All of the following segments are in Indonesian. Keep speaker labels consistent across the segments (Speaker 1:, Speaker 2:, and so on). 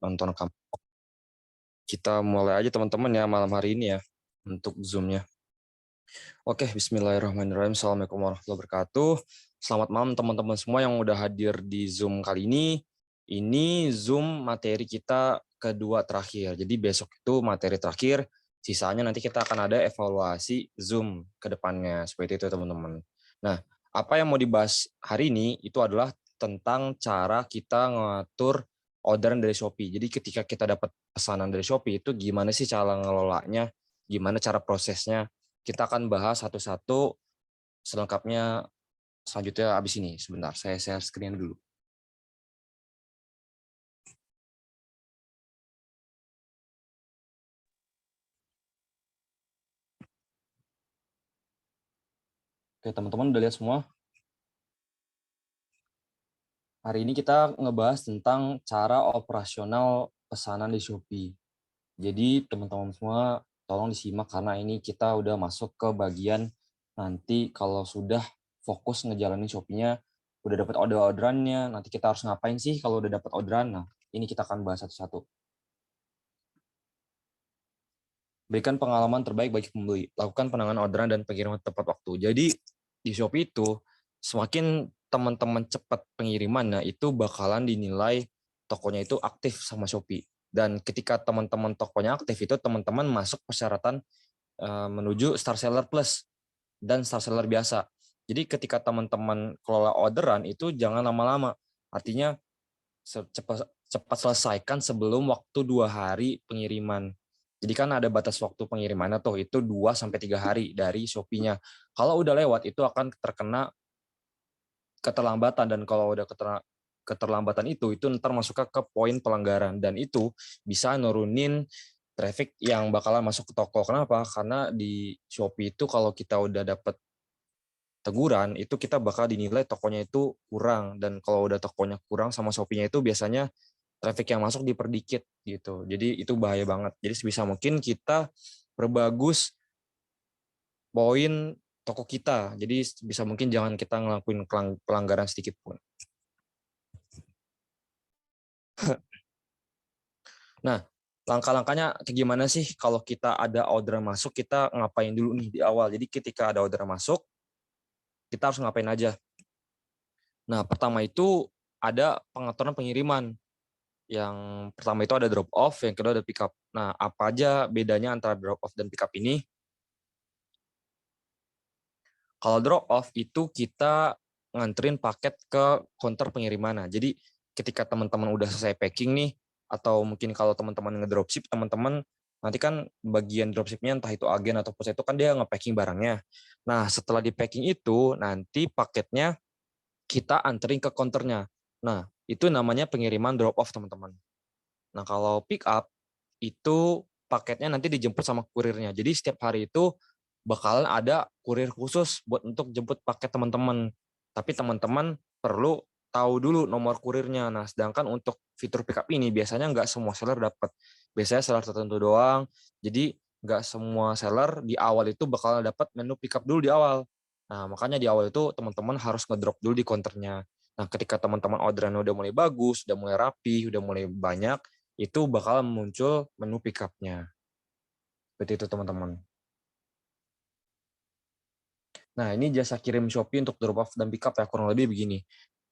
Speaker 1: nonton kamu. Kita mulai aja teman-teman ya malam hari ini ya untuk Zoom-nya. Oke, bismillahirrahmanirrahim. Assalamualaikum warahmatullahi wabarakatuh. Selamat malam teman-teman semua yang udah hadir di Zoom kali ini. Ini Zoom materi kita kedua terakhir. Jadi besok itu materi terakhir, sisanya nanti kita akan ada evaluasi Zoom ke depannya. Seperti itu teman-teman. Nah, apa yang mau dibahas hari ini itu adalah tentang cara kita ngatur orderan dari Shopee. Jadi ketika kita dapat pesanan dari Shopee itu gimana sih cara ngelolanya, gimana cara prosesnya. Kita akan bahas satu-satu selengkapnya selanjutnya abis ini. Sebentar, saya share screen dulu. Oke, teman-teman udah lihat semua? Hari ini kita ngebahas tentang cara operasional pesanan di Shopee. Jadi teman-teman semua tolong disimak karena ini kita udah masuk ke bagian nanti kalau sudah fokus ngejalanin Shopee-nya, udah dapat orderannya, nanti kita harus ngapain sih kalau udah dapat orderan. Nah, ini kita akan bahas satu-satu. Berikan pengalaman terbaik bagi pembeli. Lakukan penanganan orderan dan pengiriman tepat waktu. Jadi di Shopee itu semakin teman-teman cepat pengirimannya itu bakalan dinilai tokonya itu aktif sama Shopee. Dan ketika teman-teman tokonya aktif itu teman-teman masuk persyaratan menuju Star Seller Plus dan Star Seller biasa. Jadi ketika teman-teman kelola orderan itu jangan lama-lama. Artinya cepat selesaikan sebelum waktu 2 hari pengiriman. Jadi kan ada batas waktu pengirimannya tuh, itu 2-3 hari dari Shopee-nya. Kalau udah lewat, itu akan terkena keterlambatan, dan kalau udah keterlambatan itu ntar masuk ke poin pelanggaran, dan itu bisa nurunin traffic yang bakalan masuk ke toko. Kenapa? Karena di Shopee itu kalau kita udah dapet teguran, itu kita bakal dinilai tokonya itu kurang, dan kalau udah tokonya kurang sama Shopee-nya itu biasanya traffic yang masuk diperdikit gitu. Jadi itu bahaya banget. Jadi sebisa mungkin kita perbagus poin toko kita. Jadi bisa mungkin jangan kita ngelakuin pelanggaran sedikit pun. Nah, langkah-langkahnya kayak gimana sih kalau kita ada orderan masuk, kita ngapain dulu nih di awal. Jadi ketika ada orderan masuk, kita harus ngapain aja. Nah, pertama itu ada pengaturan pengiriman. Yang pertama itu ada drop off, yang kedua ada pick up. Nah, apa aja bedanya antara drop off dan pick up ini? Kalau drop off itu kita nganterin paket ke counter pengiriman. Nah, jadi ketika teman-teman udah selesai packing nih, atau mungkin kalau teman-teman ngedropship, teman-teman nanti kan bagian dropshipnya entah itu agen atau pos itu kan dia nge-packing barangnya. Nah, setelah di packing itu nanti paketnya kita anterin ke counternya. Nah, itu namanya pengiriman drop off, teman-teman. Nah, kalau pick up itu paketnya nanti dijemput sama kurirnya. Jadi setiap hari itu bakalan ada kurir khusus buat untuk jemput paket teman-teman. Tapi teman-teman perlu tahu dulu nomor kurirnya. Nah, sedangkan untuk fitur pick up ini biasanya nggak semua seller dapat. Biasanya seller tertentu doang. Jadi nggak semua seller di awal itu bakal dapat menu pick up dulu di awal. Nah, makanya di awal itu teman-teman harus ngedrop dulu di counternya. Nah, ketika teman-teman orderan udah mulai bagus, udah mulai rapi, udah mulai banyak, itu bakal muncul menu pick up-nya. Seperti itu, teman-teman. Nah, ini jasa kirim Shopee untuk drop off dan pick up ya, kurang lebih begini.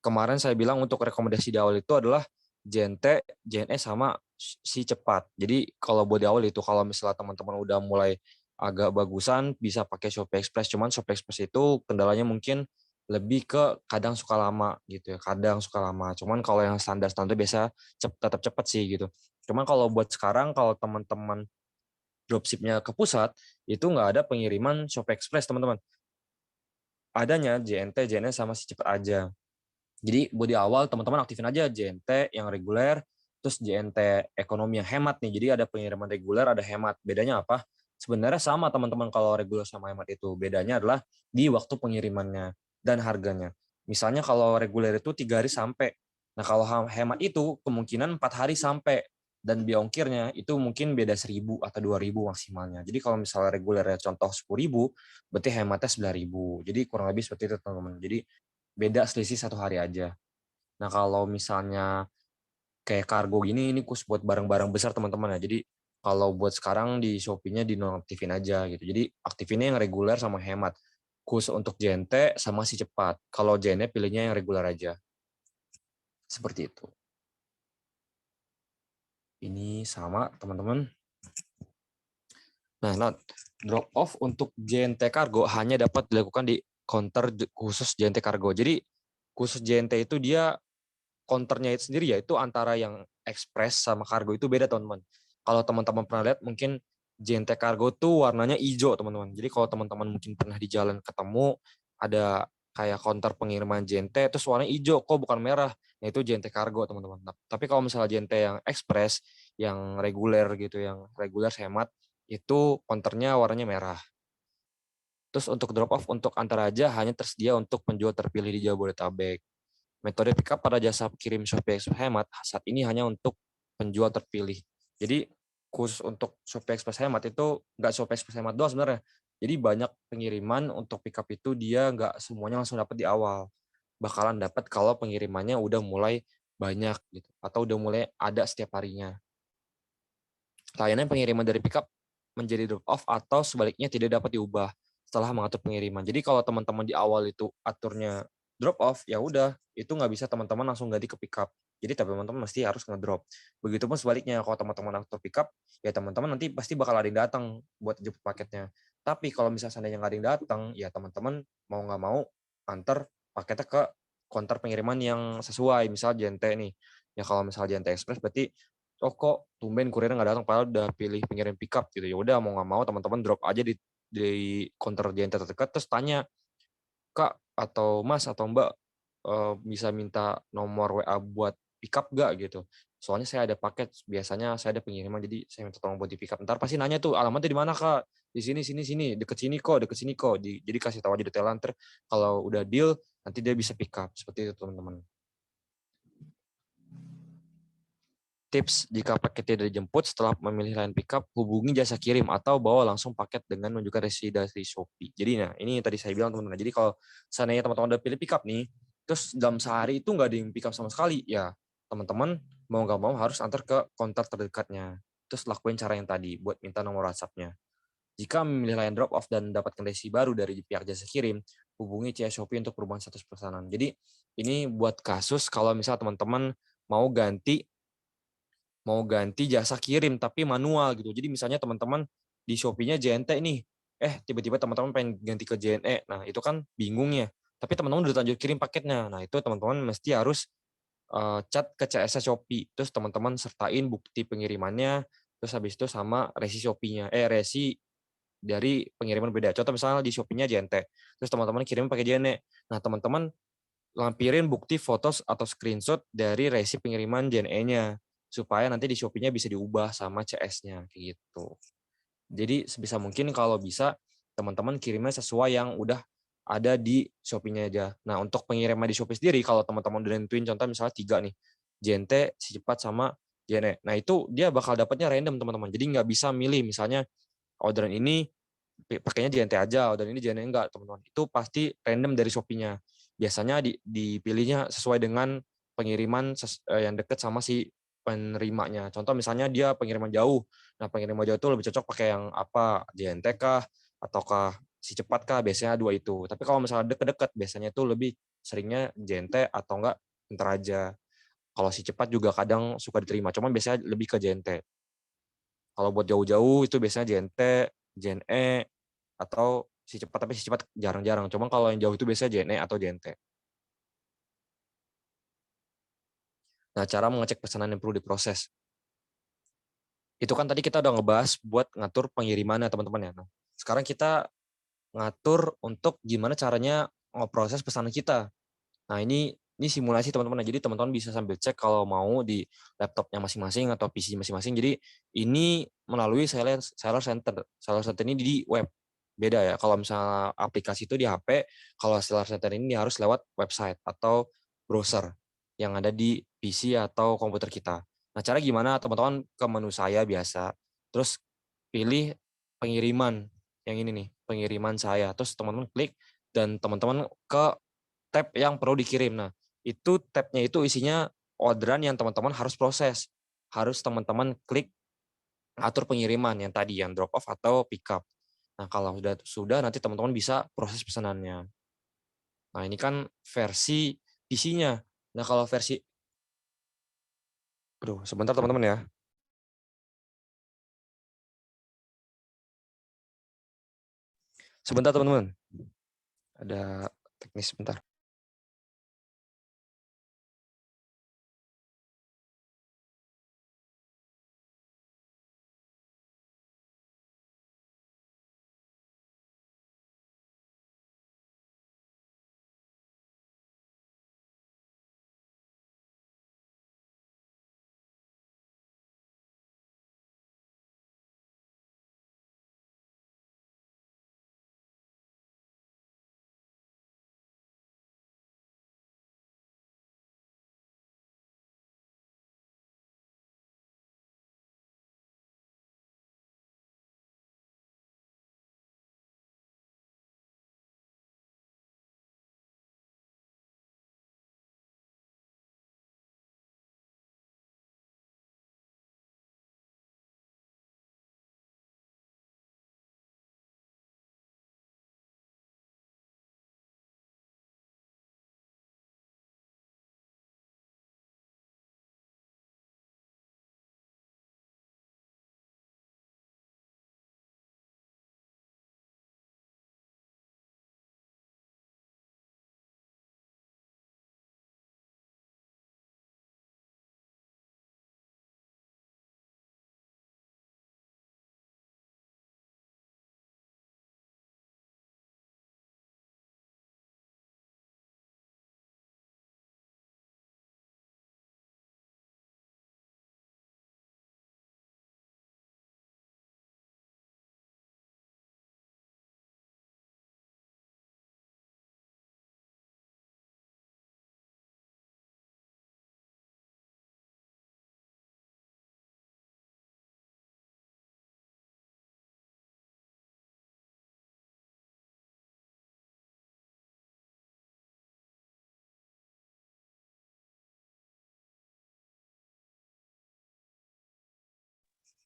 Speaker 1: Kemarin saya bilang untuk rekomendasi di awal itu adalah JNT, JNE, sama si cepat. Jadi kalau buat di awal itu, kalau misalnya teman-teman udah mulai agak bagusan, bisa pakai Shopee Express. Cuman Shopee Express itu kendalanya mungkin lebih ke kadang suka lama gitu ya, kadang suka lama. Cuman kalau yang standar-standar biasa tetap cepat sih gitu. Cuman kalau buat sekarang, kalau teman-teman dropship-nya ke pusat, itu nggak ada pengiriman Shopee Express, teman-teman. Adanya JNT, JNS sama si cepet aja. Jadi buat di awal teman-teman aktifin aja JNT yang reguler, terus JNT ekonomi yang hemat nih. Jadi ada pengiriman reguler, ada hemat. Bedanya apa? Sebenarnya sama teman-teman kalau reguler sama hemat itu. Bedanya adalah di waktu pengirimannya dan harganya. Misalnya kalau reguler itu 3 hari sampai. Nah kalau hemat itu kemungkinan 4 hari sampai. Dan biaya ongkirnya itu mungkin beda 1.000 atau 2.000 maksimalnya. Jadi kalau misalnya regulernya contoh 10.000, berarti hematnya 9.000. Jadi kurang lebih seperti itu, teman-teman. Jadi beda selisih 1 hari aja. Nah, kalau misalnya kayak kargo gini, ini khusus buat barang-barang besar teman-teman ya. Jadi kalau buat sekarang di Shopee-nya dinonaktifin aja gitu. Jadi aktifinnya yang reguler sama hemat. Khusus untuk JNT sama si cepat. Kalau JNT pilihnya yang reguler aja. Seperti itu. Ini sama teman-teman. Nah, drop off untuk JNT Kargo hanya dapat dilakukan di counter khusus JNT Kargo. Jadi khusus JNT itu dia counternya itu sendiri ya, itu antara yang express sama kargo itu beda teman-teman. Kalau teman-teman pernah lihat mungkin JNT Kargo tuh warnanya hijau teman-teman. Jadi kalau teman-teman mungkin pernah di jalan ketemu ada kayak counter pengiriman JNT terus warnanya hijau kok bukan merah. Nah itu JNT Kargo teman-teman. Nah, tapi kalau misalnya JNT yang express, yang reguler gitu, yang reguler hemat itu counternya warnanya merah. Terus untuk drop off untuk antar aja hanya tersedia untuk penjual terpilih di Jabodetabek. Metode pickup pada jasa kirim Shopee Express Hemat saat ini hanya untuk penjual terpilih. Jadi khusus untuk Shopee Express Hemat itu nggak Shopee Express Hemat doang sebenarnya. Jadi banyak pengiriman untuk pickup itu dia nggak semuanya langsung dapat di awal. Bakalan dapat kalau pengirimannya udah mulai banyak gitu atau udah mulai ada setiap harinya. Layanan pengiriman dari pickup menjadi drop off atau sebaliknya tidak dapat diubah setelah mengatur pengiriman. Jadi kalau teman-teman di awal itu aturnya drop off, ya udah itu nggak bisa teman-teman langsung ganti ke pickup. Jadi teman-teman mesti harus ngedrop. Begitupun sebaliknya kalau teman-teman atur pickup, ya teman-teman nanti pasti bakal ada yang datang buat jemput paketnya. Tapi kalau misalnya seandainya nggak ada yang datang, ya teman-teman mau nggak mau antar paketnya ke konter pengiriman yang sesuai. Misal JNT nih, ya kalau misal JNT Express berarti oh kok tumben kurirnya nggak datang padahal udah pilih pengirim pickup gitu. Ya udah mau nggak mau teman-teman drop aja di counter JNT terdekat terus tanya kak atau mas atau mbak bisa minta nomor WA buat pickup gak gitu. Soalnya saya ada paket, biasanya saya ada pengiriman jadi saya minta tolong buat di pickup. Ntar pasti nanya tuh alamatnya di mana kak? Di sini sini sini deket sini kok deket sini kok. Jadi kasih tahu aja detailan ntar kalau udah deal nanti dia bisa pickup seperti itu teman-teman. Tips jika paket tidak dijemput setelah memilih line pickup, hubungi jasa kirim atau bawa langsung paket dengan menunjukkan resi dari Shopee. Jadi nah ini yang tadi saya bilang teman-teman. Jadi kalau seandainya teman-teman udah pilih pickup nih, terus dalam sehari itu nggak ada yang pickup sama sekali, ya teman-teman mau nggak mau harus antar ke kontak terdekatnya. Terus lakuin cara yang tadi buat minta nomor WhatsApp-nya. Jika memilih line drop off dan dapatkan resi baru dari pihak jasa kirim, hubungi CS Shopee untuk perubahan status pesanan. Jadi ini buat kasus kalau misal teman-teman mau ganti jasa kirim tapi manual gitu. Jadi misalnya teman-teman di Shopee-nya JNT nih, tiba-tiba teman-teman pengen ganti ke JNE. Nah, itu kan bingung ya. Tapi teman-teman udah lanjut kirim paketnya. Nah, itu teman-teman mesti harus chat ke CS Shopee. Terus teman-teman sertain bukti pengirimannya, terus habis itu sama resi Shopee-nya. Resi dari pengiriman beda. Contoh misalnya di Shopee-nya JNT. Terus teman-teman kirim pakai JNE. Nah, teman-teman lampirin bukti foto atau screenshot dari resi pengiriman JNE-nya supaya nanti di Shopee-nya bisa diubah sama CS-nya kayak gitu. Jadi sebisa mungkin kalau bisa teman-teman kirimnya sesuai yang udah ada di Shopee-nya aja. Nah, untuk pengiriman di Shopee sendiri kalau teman-teman udah nentuin contoh misalnya 3 nih, JNT, si cepat sama JNE. Nah, itu dia bakal dapatnya random teman-teman. Jadi nggak bisa milih misalnya orderan ini pakainya JNT aja, orderan ini JNE enggak, teman-teman. Itu pasti random dari Shopee-nya. Biasanya dipilihnya sesuai dengan pengiriman yang deket sama si penerimanya. Contoh misalnya dia pengiriman jauh. Nah, pengiriman jauh itu lebih cocok pakai yang apa? JNT kah? Ataukah si cepat kah? Biasanya dua itu. Tapi kalau misalnya deket-deket, biasanya itu lebih seringnya JNT atau enggak entar aja. Kalau si cepat juga kadang suka diterima. Cuman biasanya lebih ke JNT. Kalau buat jauh-jauh itu biasanya JNT, JNE, atau si cepat, tapi si cepat jarang-jarang. Cuman kalau yang jauh itu biasanya JNE atau JNT. Nah, cara mengecek pesanan yang perlu diproses. Itu kan tadi kita udah ngebahas buat ngatur pengiriman ya teman-teman ya. Nah, sekarang kita ngatur untuk gimana caranya ngeproses pesanan kita. Nah, ini simulasi teman-teman. Jadi teman-teman bisa sambil cek kalau mau di laptopnya masing-masing atau PC masing-masing. Jadi ini melalui seller center. Seller center ini di web. Beda ya. Kalau misalnya aplikasi itu di HP, kalau seller center ini harus lewat website atau browser yang ada di PC atau komputer kita. Nah, cara gimana? Teman-teman ke menu saya biasa. Terus pilih pengiriman. Yang ini nih, pengiriman saya. Terus teman-teman klik dan teman-teman ke tab yang perlu dikirim. Nah, itu tabnya itu isinya orderan yang teman-teman harus proses. Harus teman-teman klik atur pengiriman yang tadi, yang drop off atau pick up. Nah, kalau sudah nanti teman-teman bisa proses pesanannya. Nah, ini kan versi PC-nya. Nah, kalau versi aduh, sebentar teman-teman ya. Sebentar teman-teman. Ada teknis sebentar.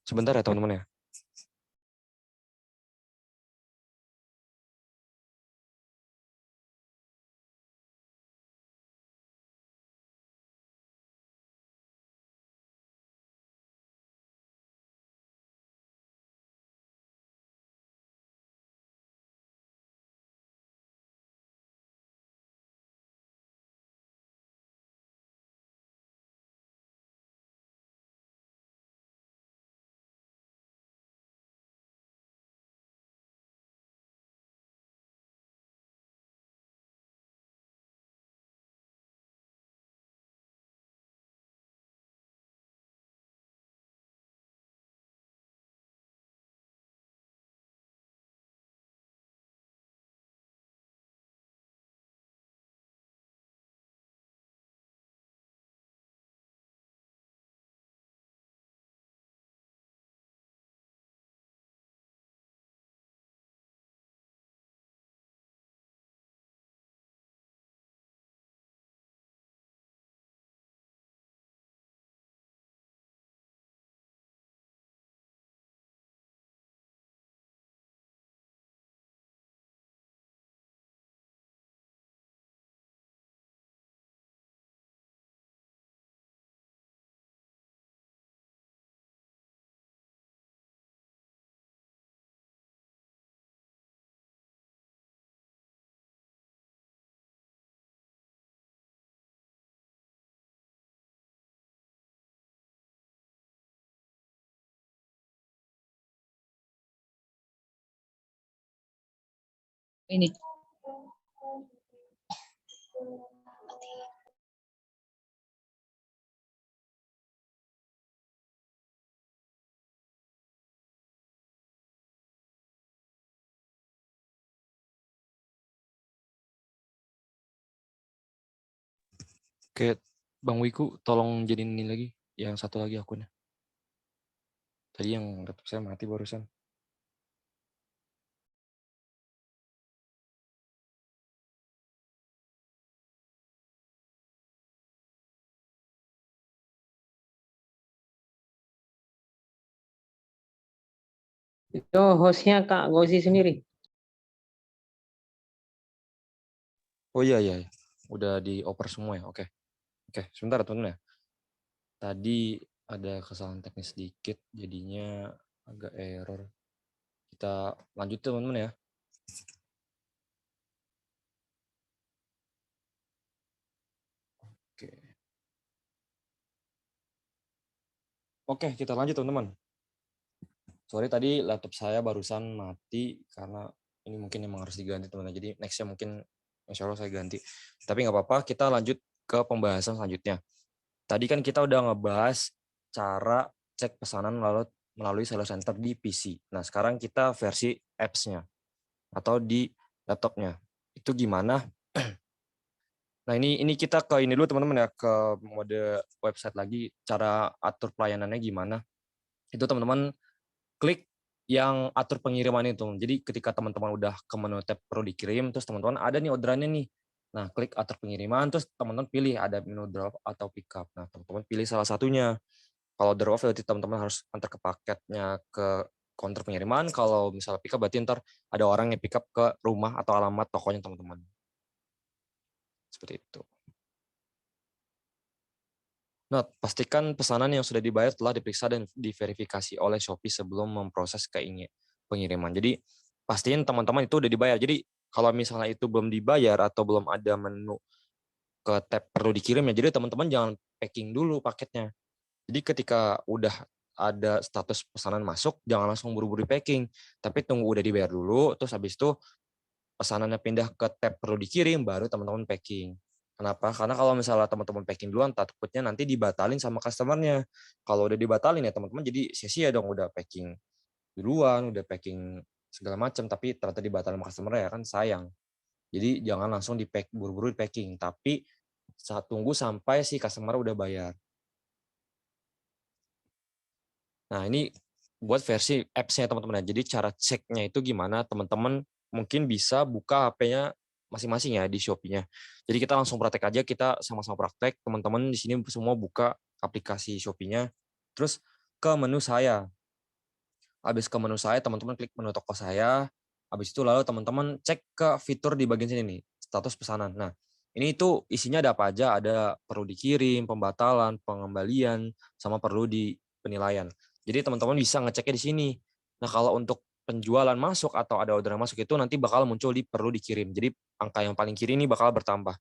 Speaker 1: Sebentar ya teman-teman ya.
Speaker 2: Ini.
Speaker 1: Oke, Bang Wiku, tolong jadiin ini lagi, yang satu lagi akunnya. Tadi yang laptop saya mati barusan.
Speaker 2: Itu hostnya Kak Gozi sendiri.
Speaker 1: Oh iya, iya. Udah dioper semua ya? Oke. Oke, sebentar teman-teman ya. Tadi ada kesalahan teknis sedikit, jadinya agak error. Kita lanjut teman-teman ya. Oke. Oke, kita lanjut teman-teman. Sorry tadi laptop saya barusan mati karena ini mungkin emang harus diganti teman-teman. Jadi nextnya mungkin insya Allah saya ganti. Tapi nggak apa-apa, kita lanjut ke pembahasan selanjutnya. Tadi kan kita udah ngebahas cara cek pesanan melalui seller center di PC. Nah sekarang kita versi apps-nya atau di laptopnya. Itu gimana? Nah ini kita ke ini dulu teman-teman ya, ke mode website lagi, cara atur pelayanannya gimana. Itu teman-teman klik yang atur pengiriman itu. Jadi ketika teman-teman udah ke menu tab perlu dikirim, terus teman-teman ada nih orderannya nih. Nah, klik atur pengiriman, terus teman-teman pilih ada menu drop atau pick up. Nah, teman-teman pilih salah satunya. Kalau drop off berarti teman-teman harus antar ke paketnya ke counter pengiriman. Kalau misalnya pick up berarti ntar ada orang yang pick up ke rumah atau alamat tokonya teman-teman. Seperti itu. Nah, pastikan pesanan yang sudah dibayar telah diperiksa dan diverifikasi oleh Shopee sebelum memproses pengiriman. Jadi, pastiin teman-teman itu udah dibayar. Jadi, kalau misalnya itu belum dibayar atau belum ada menu ke tab perlu dikirim ya, jadi teman-teman jangan packing dulu paketnya. Jadi, ketika udah ada status pesanan masuk, jangan langsung buru-buru packing, tapi tunggu udah dibayar dulu, terus habis itu pesanannya pindah ke tab perlu dikirim, baru teman-teman packing. Kenapa? Karena kalau misalnya teman-teman packing duluan, takutnya nanti dibatalin sama customer-nya. Kalau udah dibatalin ya teman-teman jadi sia-sia dong, udah packing duluan, udah packing segala macam, tapi ternyata dibatalin sama customer ya kan sayang. Jadi jangan langsung buru-buru di packing, tapi saat tunggu sampai si customer udah bayar. Nah ini buat versi apps-nya teman-teman. Jadi cara ceknya itu gimana teman-teman mungkin bisa buka HP-nya masing-masing ya di Shopee-nya. Jadi kita langsung praktek aja, kita sama-sama praktek. Teman-teman di sini semua buka aplikasi Shopee-nya. Terus ke menu saya. Habis ke menu saya, teman-teman klik menu toko saya. Habis itu lalu teman-teman cek ke fitur di bagian sini nih, status pesanan. Nah, ini itu isinya ada apa aja, ada perlu dikirim, pembatalan, pengembalian, sama perlu di penilaian. Jadi teman-teman bisa ngeceknya di sini. Nah, kalau untuk penjualan masuk atau ada orderan masuk itu nanti bakal muncul di perlu dikirim. Jadi angka yang paling kiri ini bakal bertambah.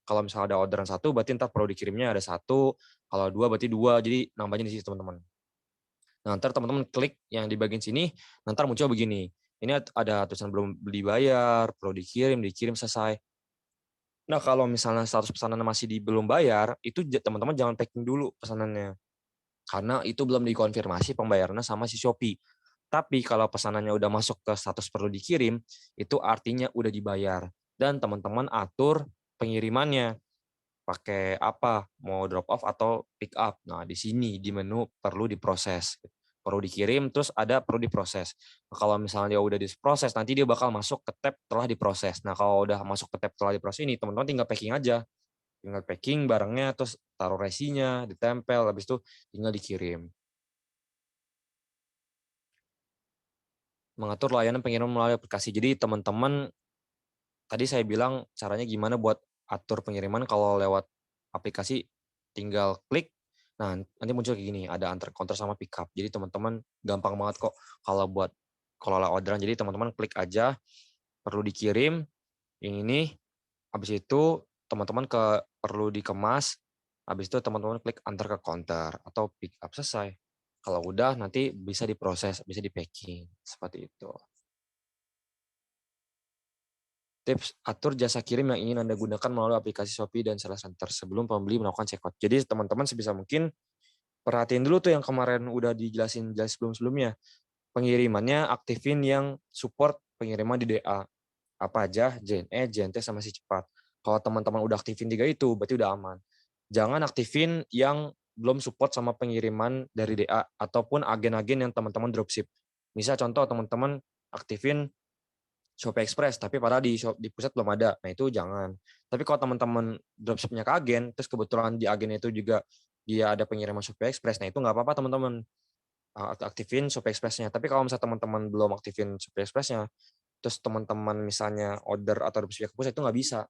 Speaker 1: Kalau misalnya ada orderan satu, berarti ntar perlu dikirimnya ada satu. Kalau dua, berarti dua. Jadi nambahnya di sini teman-teman. Nah, ntar teman-teman klik yang di bagian sini, ntar muncul begini. Ini ada tulisan belum dibayar, perlu dikirim selesai. Nah, kalau misalnya status pesanannya masih belum bayar, itu teman-teman jangan packing dulu pesanannya. Karena itu belum dikonfirmasi pembayarannya sama si Shopee. Tapi kalau pesanannya udah masuk ke status perlu dikirim, itu artinya udah dibayar. Dan teman-teman atur pengirimannya pakai apa, mau drop off atau pick up. Nah, di sini di menu perlu diproses. Perlu dikirim, terus ada perlu diproses. Nah, kalau misalnya dia udah diproses, nanti dia bakal masuk ke tab telah diproses. Nah, kalau udah masuk ke tab telah diproses ini, teman-teman tinggal packing aja. Tinggal packing barangnya, terus taruh resinya, ditempel, habis itu tinggal dikirim. Mengatur layanan pengiriman melalui aplikasi. Jadi teman-teman, tadi saya bilang caranya gimana buat atur pengiriman kalau lewat aplikasi, tinggal klik. Nah, nanti muncul kayak gini, ada antar counter sama pick up. Jadi teman-teman gampang banget kok kalau buat kelola orderan. Jadi teman-teman klik aja, perlu dikirim, yang ini, habis itu teman-teman perlu dikemas, habis itu teman-teman klik antar ke counter atau pick up, selesai. Kalau udah nanti bisa diproses, bisa di packing, seperti itu. Tips atur jasa kirim yang ingin Anda gunakan melalui aplikasi Shopee dan Seller Center sebelum pembeli melakukan checkout. Jadi teman-teman sebisa mungkin perhatiin dulu tuh yang kemarin udah dijelasin jelas sebelum-sebelumnya. Pengirimannya aktifin yang support pengiriman di DA. Apa aja? JNE, JNT, sama si cepat. Kalau teman-teman udah aktifin 3 itu, berarti udah aman. Jangan aktifin yang belum support sama pengiriman dari DA ataupun agen-agen yang teman-teman dropship. Misal contoh teman-teman aktifin Shopee Express, tapi padahal di pusat belum ada. Nah, itu jangan. Tapi kalau teman-teman dropshipnya ke agen, terus kebetulan di agen itu juga dia ada pengiriman Shopee Express, nah itu nggak apa-apa teman-teman. aktifin Shopee Express-nya. Tapi kalau misalnya teman-teman belum aktifin Shopee Express-nya, terus teman-teman misalnya order atau distribusi ke pusat itu nggak bisa.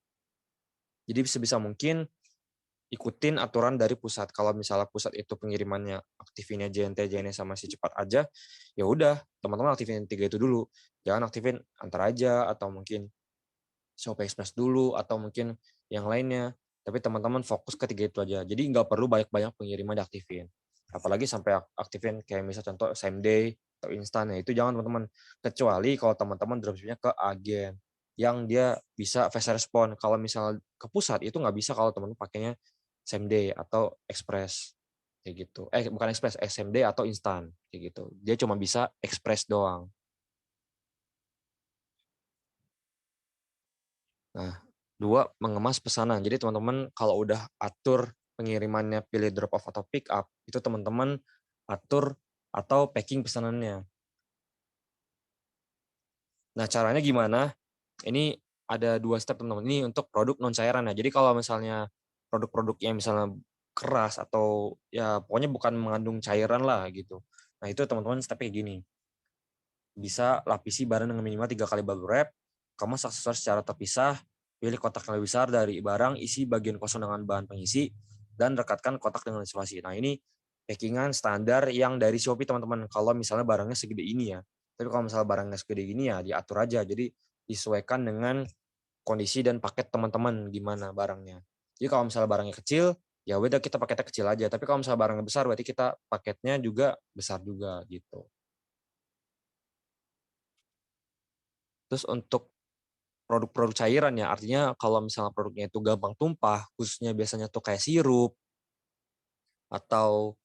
Speaker 1: Jadi sebisa mungkin ikutin aturan dari pusat. Kalau misalnya pusat itu pengirimannya aktifinnya JNT, JNE sama si cepat aja, ya udah teman-teman aktifin 3 itu dulu. Jangan aktifin antar aja atau mungkin Shopee Express dulu atau mungkin yang lainnya. Tapi teman-teman fokus ke 3 itu aja. Jadi nggak perlu banyak-banyak pengiriman diaktifin. Apalagi sampai aktifin kayak misal contoh same day atau instan, ya itu jangan teman-teman. Kecuali kalau teman-teman dropshipnya ke agen yang dia bisa fast respon. Kalau misal ke pusat itu nggak bisa kalau teman-teman pakainya same day atau express kayak gitu. Bukan express, SMD atau instan kayak gitu. Dia cuma bisa express doang. Nah, 2, mengemas pesanan. Jadi teman-teman kalau udah atur pengirimannya pilih drop off atau pick up, itu teman-teman atur atau packing pesanannya. Nah, caranya gimana? Ini ada 2 step teman-teman. Ini untuk produk non cairan ya. Jadi kalau misalnya produk-produk yang misalnya keras atau ya pokoknya bukan mengandung cairan lah gitu. Nah, itu teman-teman stepnya gini. Bisa lapisi barang dengan minimal 3 kali bubble wrap, kemas aksesoris secara terpisah, pilih kotak yang lebih besar dari barang, isi bagian kosong dengan bahan pengisi, dan rekatkan kotak dengan isolasi. Nah, ini packingan standar yang dari Shopee teman-teman, kalau misalnya barangnya segede ini ya. Tapi kalau misalnya barangnya segede gini ya diatur aja, jadi disesuaikan dengan kondisi dan paket teman-teman gimana barangnya. Jadi kalau misalnya barangnya kecil, ya udah kita paketnya kecil aja. Tapi kalau misalnya barangnya besar, berarti kita paketnya juga besar juga gitu. Terus untuk produk-produk cairan ya, artinya kalau misalnya produknya itu gampang tumpah, khususnya biasanya tuh kayak sirup atau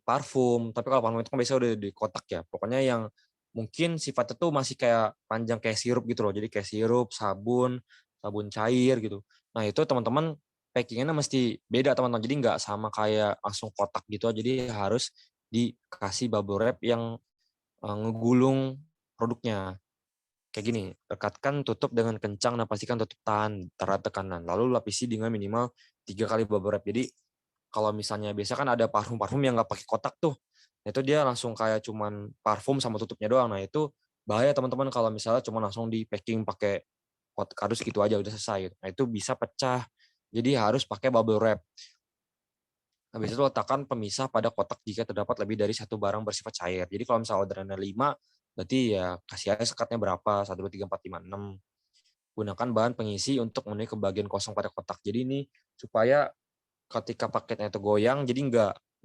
Speaker 1: parfum, tapi kalau parfum itu kan biasanya udah di kotak ya. Pokoknya yang mungkin sifatnya tuh masih kayak panjang kayak sirup gitu loh. Jadi kayak sirup, sabun, sabun cair gitu. Nah, itu teman-teman packing-nya mesti beda teman-teman. Jadi nggak sama kayak langsung kotak gitu. Jadi harus dikasih bubble wrap yang ngegulung produknya. Kayak gini, rekatkan tutup dengan kencang dan pastikan tutup tahan terhadap tekanan. Lalu lapisi dengan minimal 3 kali bubble wrap. Jadi kalau misalnya biasa kan ada parfum-parfum yang nggak pakai kotak tuh. Nah, itu dia langsung kayak cuman parfum sama tutupnya doang. Nah, itu bahaya teman-teman kalau misalnya cuma langsung di packing pakai kardus gitu aja udah selesai gitu. Nah, itu bisa pecah. Jadi harus pakai bubble wrap. Habis itu letakkan pemisah pada kotak jika terdapat lebih dari satu barang bersifat cair. Jadi kalau misalnya orderannya 5, berarti ya kasih aja sekatnya berapa, 1, 2, 3, 4, 5, 6. Gunakan bahan pengisi untuk memenuhi ke bagian kosong pada kotak. Jadi ini supaya ketika paketnya itu goyang, jadi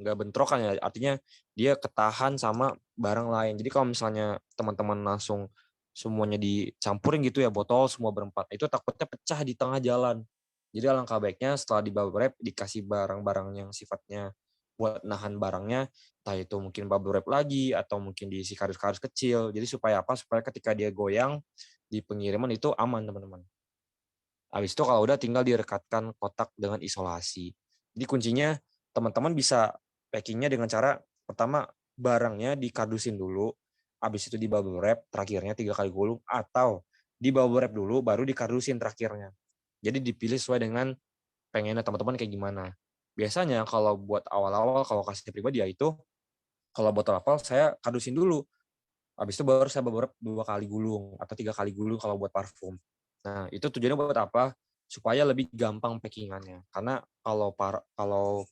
Speaker 1: nggak bentrokan ya. Artinya dia ketahan sama barang lain. Jadi kalau misalnya teman-teman langsung semuanya dicampurin gitu ya, botol semua berempat, itu takutnya pecah di tengah jalan. Jadi alangkah baiknya setelah di bubble wrap dikasih barang-barang yang sifatnya buat nahan barangnya, entah itu mungkin bubble wrap lagi atau mungkin diisi kardus-kardus kecil. Jadi supaya apa? Supaya ketika dia goyang di pengiriman itu aman teman-teman. Habis itu kalau udah tinggal direkatkan kotak dengan isolasi. Jadi kuncinya teman-teman bisa packing-nya dengan cara pertama barangnya dikardusin dulu, habis itu di bubble wrap terakhirnya 3 kali gulung atau di bubble wrap dulu baru dikardusin terakhirnya. Jadi dipilih sesuai dengan pengennya teman-teman kayak gimana. Biasanya kalau buat awal-awal kalau kasih pribadi ya itu kalau botol apel saya kardusin dulu. Habis itu baru saya bubble wrap 2 kali gulung atau 3 kali gulung kalau buat parfum. Nah, itu tujuannya buat apa? Supaya lebih gampang packing-annya. Karena kalau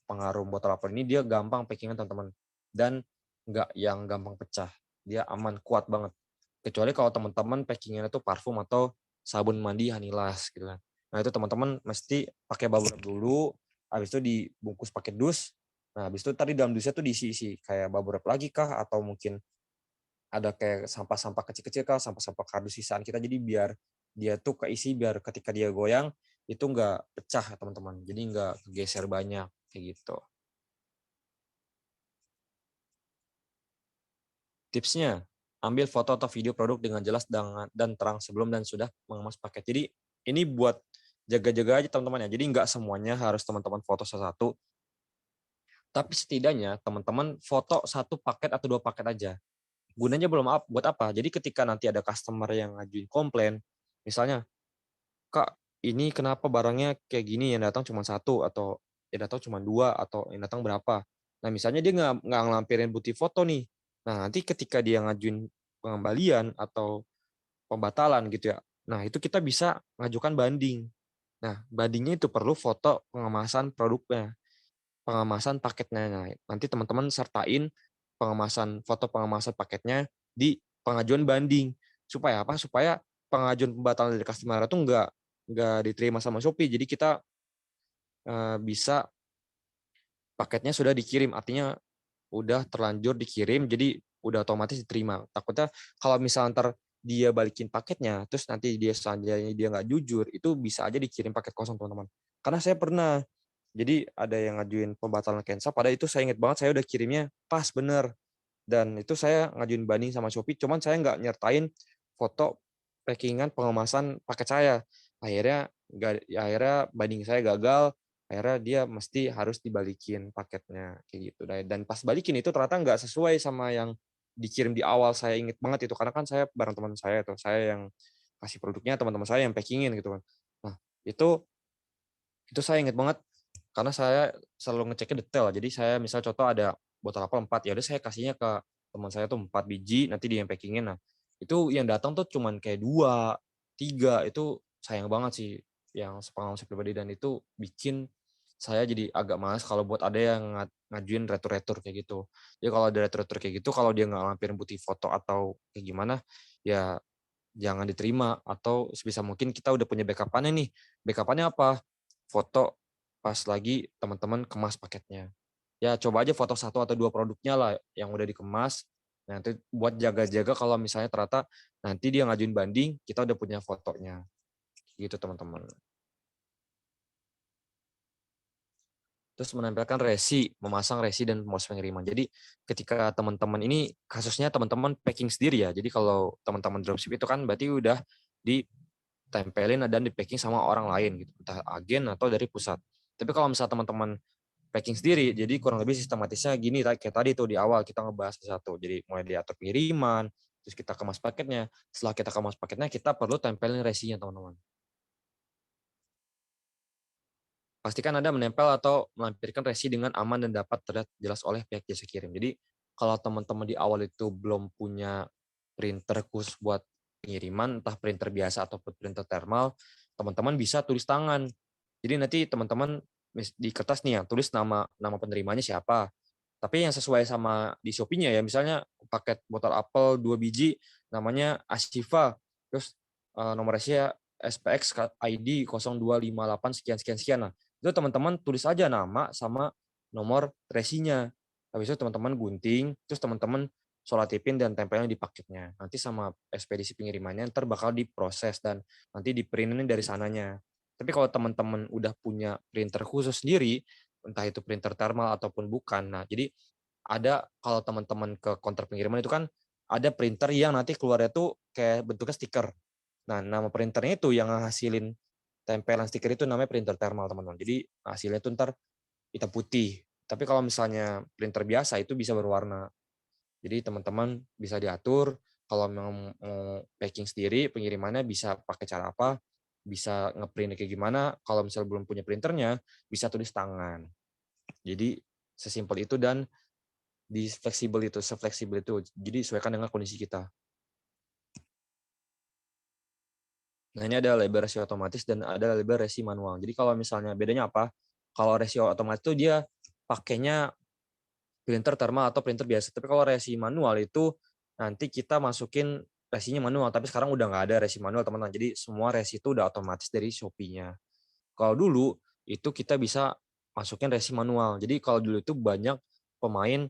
Speaker 1: pengaruh botol apel ini dia gampang packing-an teman-teman dan nggak yang gampang pecah. Dia aman, kuat banget. Kecuali kalau teman-teman packing-annya itu parfum atau sabun mandi Hanilas gitu kan. Nah, itu teman-teman mesti pakai bubble wrap dulu, habis itu dibungkus pakai dus. Nah, habis itu tadi dalam dusnya tuh diisi kayak bubble wrap lagi kah atau mungkin ada kayak sampah-sampah kecil-kecil kah, sampah-sampah kardus sisaan kita, jadi biar dia tuh keisi, biar ketika dia goyang, itu nggak pecah teman-teman, jadi nggak kegeser banyak, kayak gitu. Tipsnya, ambil foto atau video produk dengan jelas dan terang sebelum dan sudah mengemas paket. Jadi ini buat jaga-jaga aja teman-teman ya, jadi nggak semuanya harus teman-teman foto satu-satu, tapi setidaknya teman-teman foto satu paket atau 2 paket aja. Gunanya belum buat apa, jadi ketika nanti ada customer yang ngajuin komplain, misalnya, "Kak, ini kenapa barangnya kayak gini, yang datang cuma satu atau yang datang cuma 2 atau yang datang berapa?" Nah, misalnya dia nggak ngelampirin bukti foto nih. Nah, nanti ketika dia ngajuin pengembalian atau pembatalan gitu ya. Nah, itu kita bisa ngajukan banding. Nah, bandingnya itu perlu foto pengemasan produknya, pengemasan paketnya. Nah, nanti teman-teman sertain foto pengemasan paketnya di pengajuan banding. Supaya apa? Supaya pengajuan pembatalan dari customer itu nggak diterima sama Shopee. Jadi kita bisa paketnya sudah dikirim, artinya udah terlanjur dikirim, jadi udah otomatis diterima. Takutnya kalau misalnya ntar dia balikin paketnya, terus nanti dia selanjutnya dia nggak jujur, itu bisa aja dikirim paket kosong, teman-teman. Karena saya pernah, jadi ada yang ngajuin pembatalan cancel, pada itu saya ingat banget saya udah kirimnya pas bener. Dan itu saya ngajuin banding sama Shopee, cuman saya nggak nyertain foto packingan pengemasan paket saya. Akhirnya banding saya gagal, akhirnya dia mesti harus dibalikin paketnya kayak gitu. Dan pas balikin itu ternyata nggak sesuai sama yang dikirim di awal. Saya inget banget itu karena kan saya bareng teman saya tuh, saya yang kasih produknya, teman-teman saya yang packingin gitu kan. Nah, itu saya inget banget karena saya selalu ngeceknya detail. Jadi saya misal contoh ada botol apel 4, ya udah saya kasihnya ke teman saya tuh 4 biji, nanti dia yang packingin. Nah, itu yang datang tuh cuman kayak 2, 3, itu sayang banget sih yang sepengalaman saya pribadi, dan itu bikin saya jadi agak malas kalau buat ada yang ngajuin retur-retur kayak gitu. Jadi kalau ada retur-retur kayak gitu, kalau dia nggak lampirin bukti foto atau kayak gimana, ya jangan diterima. Atau sebisa mungkin kita udah punya backup-annya nih. Backup-annya apa? Foto pas lagi teman-teman kemas paketnya. Ya coba aja foto 1 atau 2 produknya lah yang udah dikemas. Nanti buat jaga-jaga kalau misalnya ternyata nanti dia ngajuin banding, kita udah punya fotonya. Gitu teman-teman. Terus menempelkan resi, memasang resi dan proses pengiriman. Jadi ketika teman-teman ini kasusnya teman-teman packing sendiri ya. Jadi kalau teman-teman dropship itu kan berarti udah ditempelin dan di packing sama orang lain gitu, entah agen atau dari pusat. Tapi kalau misalnya teman-teman packing sendiri, jadi kurang lebih sistematisnya gini, kayak tadi tuh di awal kita ngebahas satu. Jadi mulai diatur pengiriman, terus kita kemas paketnya. Setelah kita kemas paketnya, kita perlu tempelin resinya teman-teman. Pastikan Anda menempel atau melampirkan resi dengan aman dan dapat terlihat jelas oleh pihak jasa kirim. Jadi kalau teman-teman di awal itu belum punya printer khusus buat pengiriman, entah printer biasa ataupun printer thermal, teman-teman bisa tulis tangan. Jadi nanti teman-teman di kertas nih ya, tulis nama penerimanya siapa. Tapi yang sesuai sama di Shopee-nya ya, misalnya paket botol apel 2 biji, namanya Asifa, terus nomor resinya SPX ID 0258 sekian sekian sekian. Nah, itu teman-teman tulis aja nama sama nomor resinya. Habis itu teman-teman gunting, terus teman-teman solatipin dan tempelnya di paketnya. Nanti sama ekspedisi pengirimannya ntar bakal diproses dan nanti diprintin dari sananya. Tapi kalau teman-teman udah punya printer khusus sendiri, entah itu printer thermal ataupun bukan. Nah, jadi ada kalau teman-teman ke counter pengiriman itu kan ada printer yang nanti keluarnya tuh kayak bentuknya stiker. Nah, nama printernya itu yang ngasilin tempelan stiker itu namanya printer thermal, teman-teman. Jadi hasilnya itu ntar hitam putih. Tapi kalau misalnya printer biasa itu bisa berwarna. Jadi teman-teman bisa diatur kalau mau packing sendiri pengirimannya bisa pakai cara apa, bisa ngeprint kayak gimana. Kalau misalnya belum punya printernya, bisa tulis tangan. Jadi sesimpel itu dan sefleksibel itu. Jadi sesuaikan dengan kondisi kita. Nah, ini ada label resi otomatis dan ada label resi manual. Jadi kalau misalnya bedanya apa? Kalau resi otomatis itu dia pakainya printer thermal atau printer biasa. Tapi kalau resi manual itu nanti kita masukin resinya manual. Tapi sekarang udah nggak ada resi manual, teman-teman. Jadi semua resi itu udah otomatis dari Shopee-nya. Kalau dulu itu kita bisa masukin resi manual. Jadi kalau dulu itu banyak pemain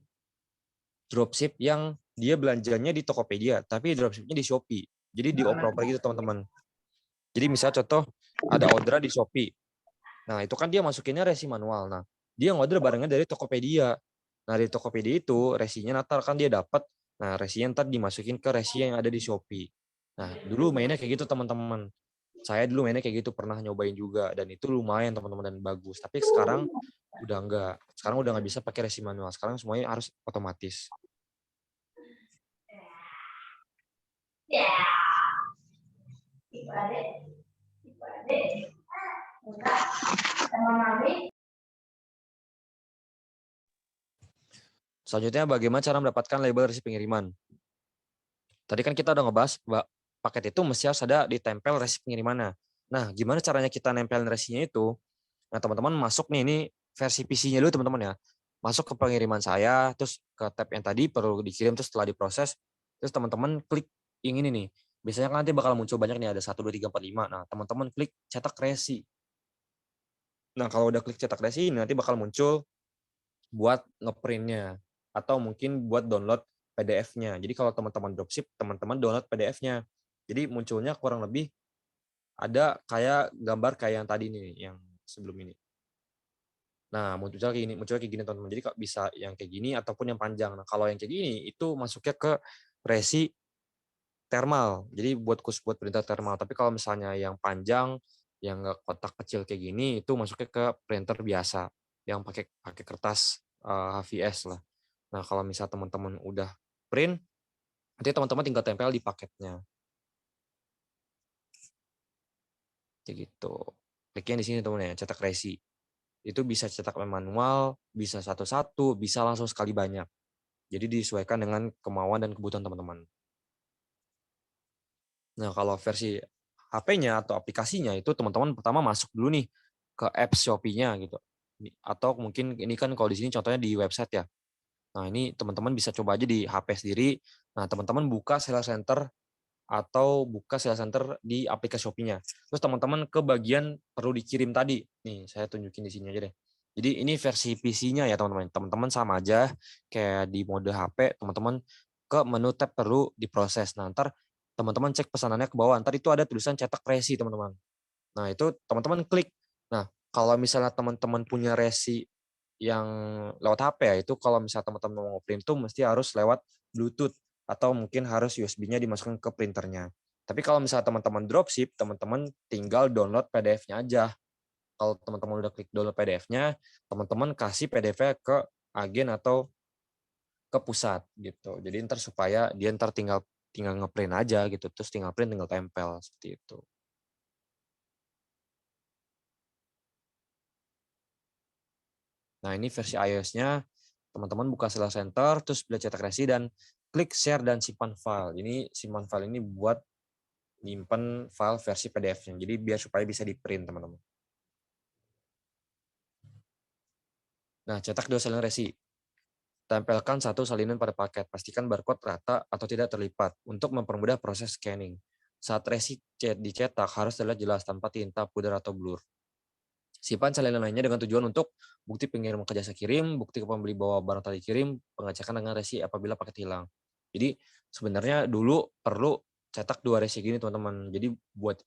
Speaker 1: dropship yang dia belanjanya di Tokopedia, tapi dropshipnya di Shopee. Jadi dioper-oper gitu, teman-teman. Jadi misalnya contoh ada orderan di Shopee. Nah, itu kan dia masukinnya resi manual. Nah, dia ngorder barangnya dari Tokopedia. Nah, dari Tokopedia itu resinya natar kan dia dapat. Nah, resinya ntar dimasukin ke resi yang ada di Shopee. Nah, dulu mainnya kayak gitu, teman-teman. Saya dulu mainnya kayak gitu, pernah nyobain juga dan itu lumayan, teman-teman, dan bagus. Tapi sekarang udah enggak. Sekarang udah nggak bisa pakai resi manual. Sekarang semuanya harus otomatis. Selanjutnya bagaimana cara mendapatkan label resi pengiriman. Tadi kan kita udah ngebahas paket itu mesti harus ada ditempel resi pengirimannya. Nah, gimana caranya kita nempelin resinya itu? Nah, teman-teman masuk nih, ini versi PC-nya dulu teman-teman ya. Masuk ke pengiriman saya, terus ke tab yang tadi perlu dikirim, terus setelah diproses, terus teman-teman klik yang ini nih. Biasanya kan nanti bakal muncul banyak nih, ada 1, 2, 3, 4, 5. Nah, teman-teman klik cetak resi. Nah, kalau udah klik cetak resi, nanti bakal muncul buat ngeprintnya. Atau mungkin buat download PDF-nya. Jadi kalau teman-teman dropship, teman-teman download PDF-nya. Jadi munculnya kurang lebih ada kayak gambar kayak yang tadi nih, yang sebelum ini. Nah, munculnya kayak gini teman-teman. Jadi bisa yang kayak gini ataupun yang panjang. Nah, kalau yang kayak gini itu masuknya ke resi thermal. Jadi buat printer thermal. Tapi kalau misalnya yang panjang, yang nggak kotak kecil kayak gini, itu masuknya ke printer biasa yang pakai pakai kertas HVS lah. Nah, kalau misal teman-teman udah print, nanti teman-teman tinggal tempel di paketnya. Kayak gitu. Kliknya di sini teman-teman ya, cetak resi. Itu bisa cetak manual, bisa satu-satu, bisa langsung sekali banyak. Jadi disesuaikan dengan kemauan dan kebutuhan teman-teman. Nah, kalau versi HP-nya atau aplikasinya itu teman-teman pertama masuk dulu nih ke apps Shopee-nya gitu. Atau mungkin ini kan kalau di sini contohnya di website ya. Nah, ini teman-teman bisa coba aja di HP sendiri. Nah, teman-teman buka Seller Center atau buka Seller Center di aplikasi Shopee-nya. Terus teman-teman ke bagian perlu dikirim tadi. Nih, saya tunjukin di sini aja deh. Jadi ini versi PC-nya ya teman-teman. Teman-teman sama aja kayak di mode HP, teman-teman ke menu tab perlu diproses. Nah, ntar teman-teman cek pesanannya ke bawah. Ntar itu ada tulisan cetak resi teman-teman. Nah, itu teman-teman klik. Nah, kalau misalnya teman-teman punya resi yang lewat HP ya, itu kalau misalnya teman-teman mau print tuh mesti harus lewat Bluetooth atau mungkin harus USB-nya dimasukkan ke printernya. Tapi kalau misalnya teman-teman dropship, teman-teman tinggal download PDF-nya aja. Kalau teman-teman udah klik download PDF-nya, teman-teman kasih PDF-nya ke agen atau ke pusat gitu. Jadi ntar supaya dia ntar tinggal tinggal ngeprint aja gitu, terus tinggal print, tinggal tempel seperti itu. Nah, ini versi iOS-nya, teman-teman buka Seller Center, terus pilih cetak resi, dan klik share dan simpan file. Ini simpan file ini buat nyimpen file versi PDF-nya. Jadi biar supaya bisa di-print, teman-teman. Nah, cetak 2 salinan resi. Tempelkan 1 salinan pada paket. Pastikan barcode rata atau tidak terlipat untuk mempermudah proses scanning. Saat resi dicetak, harus terlihat jelas tanpa tinta, pudar, atau blur. Simpan salinan lainnya dengan tujuan untuk bukti pengiriman ke jasa kirim, bukti ke pembeli bahwa barang tadi kirim, pengecekan dengan resi apabila paket hilang. Jadi sebenarnya dulu perlu cetak 2 resi gini teman-teman. Jadi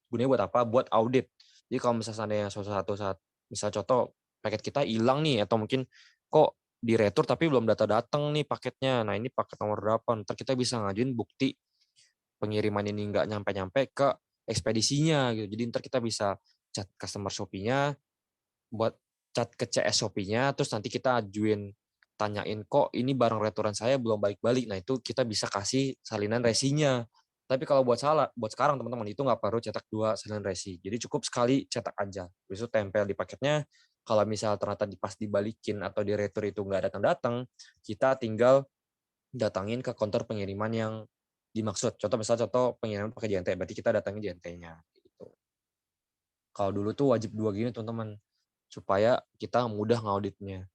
Speaker 1: gunanya buat apa? Buat audit. Jadi kalau misalnya seandainya suatu saat misal contoh paket kita hilang nih, atau mungkin kok di retur tapi belum datang nih paketnya. Nah, ini paket nomor berapa? Ntar kita bisa ngajuin bukti pengiriman ini nggak nyampe-nyampe ke ekspedisinya gitu. Jadi ntar kita bisa chat customer Shopee-nya, buat chat ke CS Shopee-nya, terus nanti kita ajuin, tanyain kok ini barang returan saya belum balik-balik. Nah, itu kita bisa kasih salinan resinya. Tapi kalau buat sekarang teman-teman itu nggak perlu cetak 2 salinan resi. Jadi cukup sekali cetak aja. Habis itu tempel di paketnya. Kalau misal ternyata pas dibalikin atau di retur itu nggak datang-datang, kita tinggal datangin ke konter pengiriman yang dimaksud. Contoh pengiriman pakai JNT, berarti kita datangin JNT-nya gitu. Kalau dulu tuh wajib 2 gini teman-teman, supaya kita mudah ngauditnya.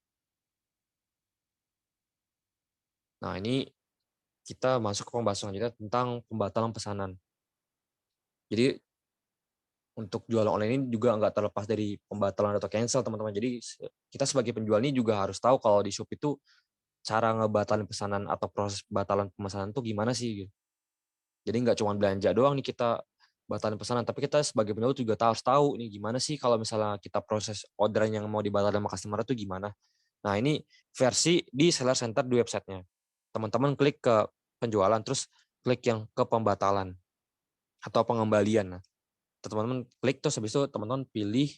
Speaker 1: Nah, ini kita masuk ke pembahasan selanjutnya tentang pembatalan pesanan. Jadi untuk jualan online ini juga nggak terlepas dari pembatalan atau cancel, teman-teman. Jadi kita sebagai penjual ini juga harus tahu kalau di Shopee itu cara ngebatalin pesanan atau proses pembatalan pemesanan itu gimana sih gitu. Jadi nggak cuma belanja doang nih kita batalin pesanan, tapi kita sebagai penjual juga harus tahu nih gimana sih kalau misalnya kita proses orderan yang mau dibatalin sama customer itu gimana. Nah, ini versi di Seller Center di websitenya. Teman-teman klik ke penjualan, terus klik yang ke pembatalan atau pengembalian. Nah, teman-teman klik, terus habis itu teman-teman pilih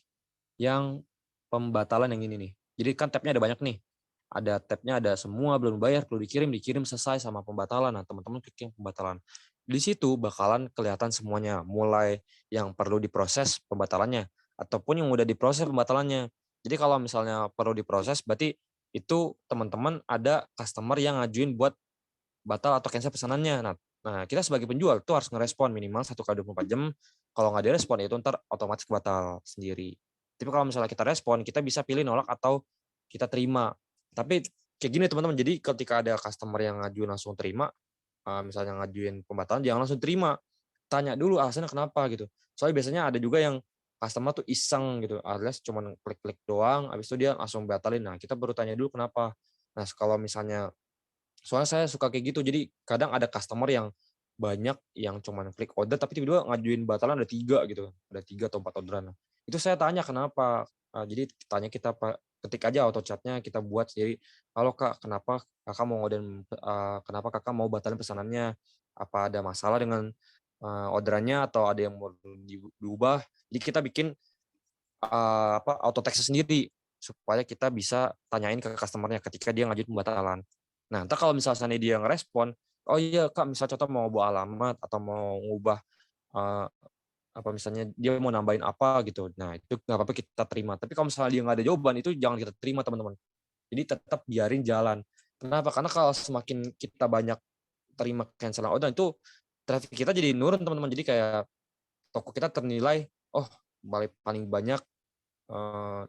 Speaker 1: yang pembatalan yang ini nih. Jadi kan tabnya ada banyak nih. Ada tabnya, ada semua, belum bayar, perlu dikirim, selesai, sama pembatalan. Nah, teman-teman klik yang pembatalan. Di situ bakalan kelihatan semuanya, mulai yang perlu diproses pembatalannya, ataupun yang udah diproses pembatalannya. Jadi kalau misalnya perlu diproses, berarti itu teman-teman ada customer yang ngajuin buat batal atau cancel pesanannya. Nah, kita sebagai penjual tuh harus ngerespon minimal 1 kali 24 jam. Kalau nggak direspon itu ntar otomatis batal sendiri. Tapi kalau misalnya kita respon, kita bisa pilih nolak atau kita terima. Tapi kayak gini teman-teman, jadi ketika ada customer yang ngajuin langsung terima, misalnya ngajuin pembatalan, jangan langsung terima. Tanya dulu alasannya kenapa gitu. Soalnya biasanya ada juga yang customer tuh iseng gitu, alias cuman klik-klik doang, habis itu dia langsung batalin. Nah, kita baru tanya dulu kenapa. Nah, kalau misalnya soalnya saya suka kayak gitu, jadi kadang ada customer yang banyak yang cuman klik order tapi tiba-tiba ngajuin batalan ada 3 gitu, ada 3 atau 4 orderan. Nah, itu saya tanya kenapa, jadi tanya kita ketik aja auto chat-nya kita buat sendiri, "Halo Kak, kenapa Kakak mau kenapa Kakak mau batalin pesanannya? Apa ada masalah dengan, orderannya atau ada yang mau diubah?" Jadi kita bikin, auto text sendiri, supaya kita bisa tanyain ke customer-nya ketika dia ngajuin pembatalan. Nah, entar kalau misalnya dia ngerespon, "Oh iya Kak," misal contoh mau ubah alamat atau mau ngubah, eee, apa misalnya dia mau nambahin apa gitu, nah itu nggak apa-apa kita terima. Tapi kalau misalnya dia nggak ada jawaban, itu jangan kita terima teman-teman. Jadi tetap biarin jalan. Kenapa? Karena kalau semakin kita banyak terima cancel order itu traffic kita jadi nurun teman-teman. Jadi kayak toko kita ternilai, oh paling banyak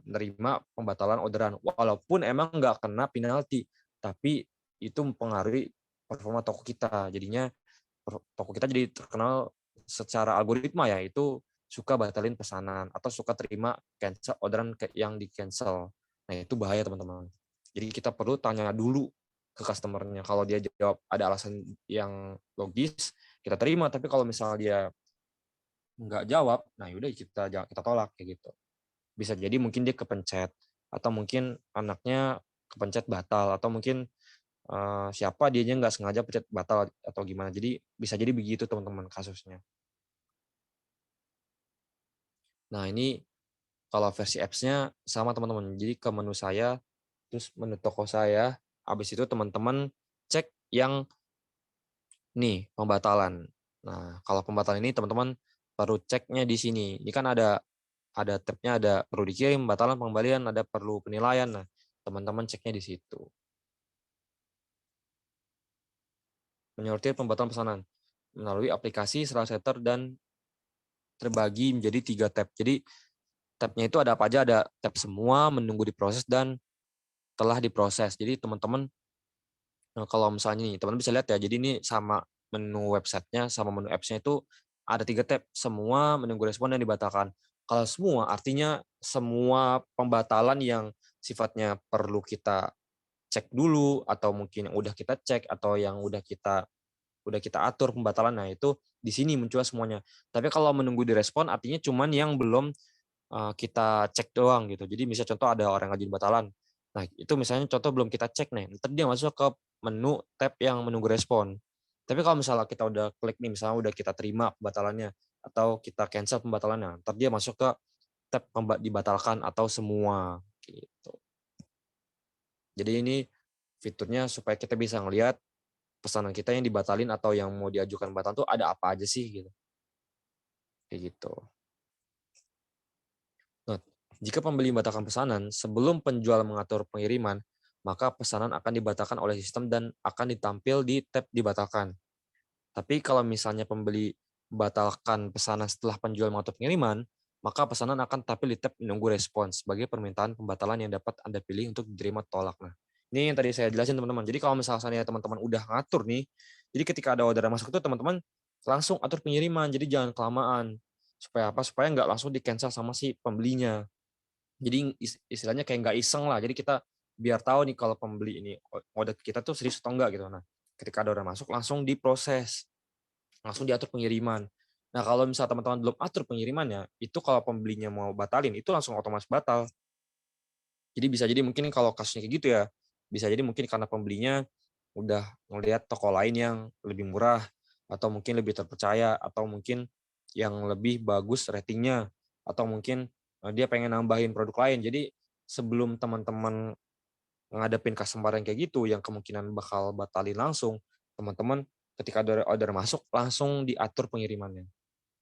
Speaker 1: nerima pembatalan orderan. Walaupun emang nggak kena penalti, tapi itu mempengaruhi performa toko kita. Jadinya toko kita jadi terkenal secara algoritma ya, itu suka batalin pesanan atau suka terima cancel orderan yang di-cancel. Nah, itu bahaya teman-teman. Jadi kita perlu tanya dulu ke customer-nya. Kalau dia jawab ada alasan yang logis, kita terima. Tapi kalau misalnya dia nggak jawab, nah yaudah kita tolak kayak gitu. Bisa jadi mungkin dia kepencet, atau mungkin anaknya kepencet batal, atau mungkin, siapa dianya nggak sengaja pencet batal atau gimana. Jadi bisa jadi begitu teman-teman kasusnya. Nah ini kalau versi apps-nya sama teman-teman. Jadi ke menu saya, terus menu toko saya, habis itu teman-teman cek yang nih pembatalan. Nah kalau pembatalan ini teman-teman perlu ceknya di sini. Ini kan ada tab-nya, ada perlu dikirim, batalan, pengembalian, ada perlu penilaian. Nah, teman-teman ceknya di situ. Menyortir pembatalan pesanan melalui aplikasi Setter dan terbagi menjadi 3 tab. Jadi tab-nya itu ada apa aja, ada tab semua, menunggu diproses, dan telah diproses. Jadi teman-teman, kalau misalnya nih, teman-teman bisa lihat ya, jadi ini sama menu websitenya sama menu apps-nya itu ada 3 tab, semua, menunggu respon, dan dibatalkan. Kalau semua, artinya semua pembatalan yang sifatnya perlu kita cek dulu, atau mungkin yang udah kita cek, atau yang udah kita atur pembatalan, nah itu di sini muncul semuanya. Tapi kalau menunggu direspon artinya cuman yang belum, kita cek doang gitu. Jadi misal contoh ada orang ngajuin batalan, nah itu misalnya contoh belum kita cek nih, entar dia masuk ke menu tab yang menunggu respon. Tapi kalau misalnya kita udah klik nih, misalnya udah kita terima pembatalannya, atau kita cancel pembatalannya, entar dia masuk ke tab dibatalkan atau semua, gitu. Jadi ini fiturnya supaya kita bisa ngelihat pesanan kita yang dibatalin atau yang mau diajukan batal tuh ada apa aja sih gitu, kayak gitu. Nah, jika pembeli membatalkan pesanan sebelum penjual mengatur pengiriman, maka pesanan akan dibatalkan oleh sistem dan akan ditampil di tab dibatalkan. Tapi kalau misalnya pembeli membatalkan pesanan setelah penjual mengatur pengiriman, maka pesanan akan tampil di tab menunggu respons sebagai permintaan pembatalan yang dapat Anda pilih untuk diterima atau tolak. Nah, ini yang tadi saya jelasin teman-teman. Jadi kalau misalnya teman-teman udah ngatur nih, jadi ketika ada orderan masuk itu teman-teman langsung atur pengiriman. Jadi jangan kelamaan. Supaya apa? Supaya nggak langsung di-cancel sama si pembelinya. Jadi istilahnya kayak nggak iseng lah. Jadi kita biar tahu nih kalau pembeli ini order kita tuh serius atau enggak gitu. Nah, ketika ada order masuk langsung diproses, langsung diatur pengiriman. Nah, kalau misal teman-teman belum atur pengirimannya, itu kalau pembelinya mau batalin, itu langsung otomatis batal. Jadi bisa jadi mungkin kalau kasusnya kayak gitu ya, bisa jadi mungkin karena pembelinya udah ngelihat toko lain yang lebih murah, atau mungkin lebih terpercaya, atau mungkin yang lebih bagus ratingnya, atau mungkin dia pengen nambahin produk lain. Jadi sebelum teman-teman ngadepin customer yang kayak gitu, yang kemungkinan bakal batalin langsung, teman-teman ketika ada order masuk langsung diatur pengirimannya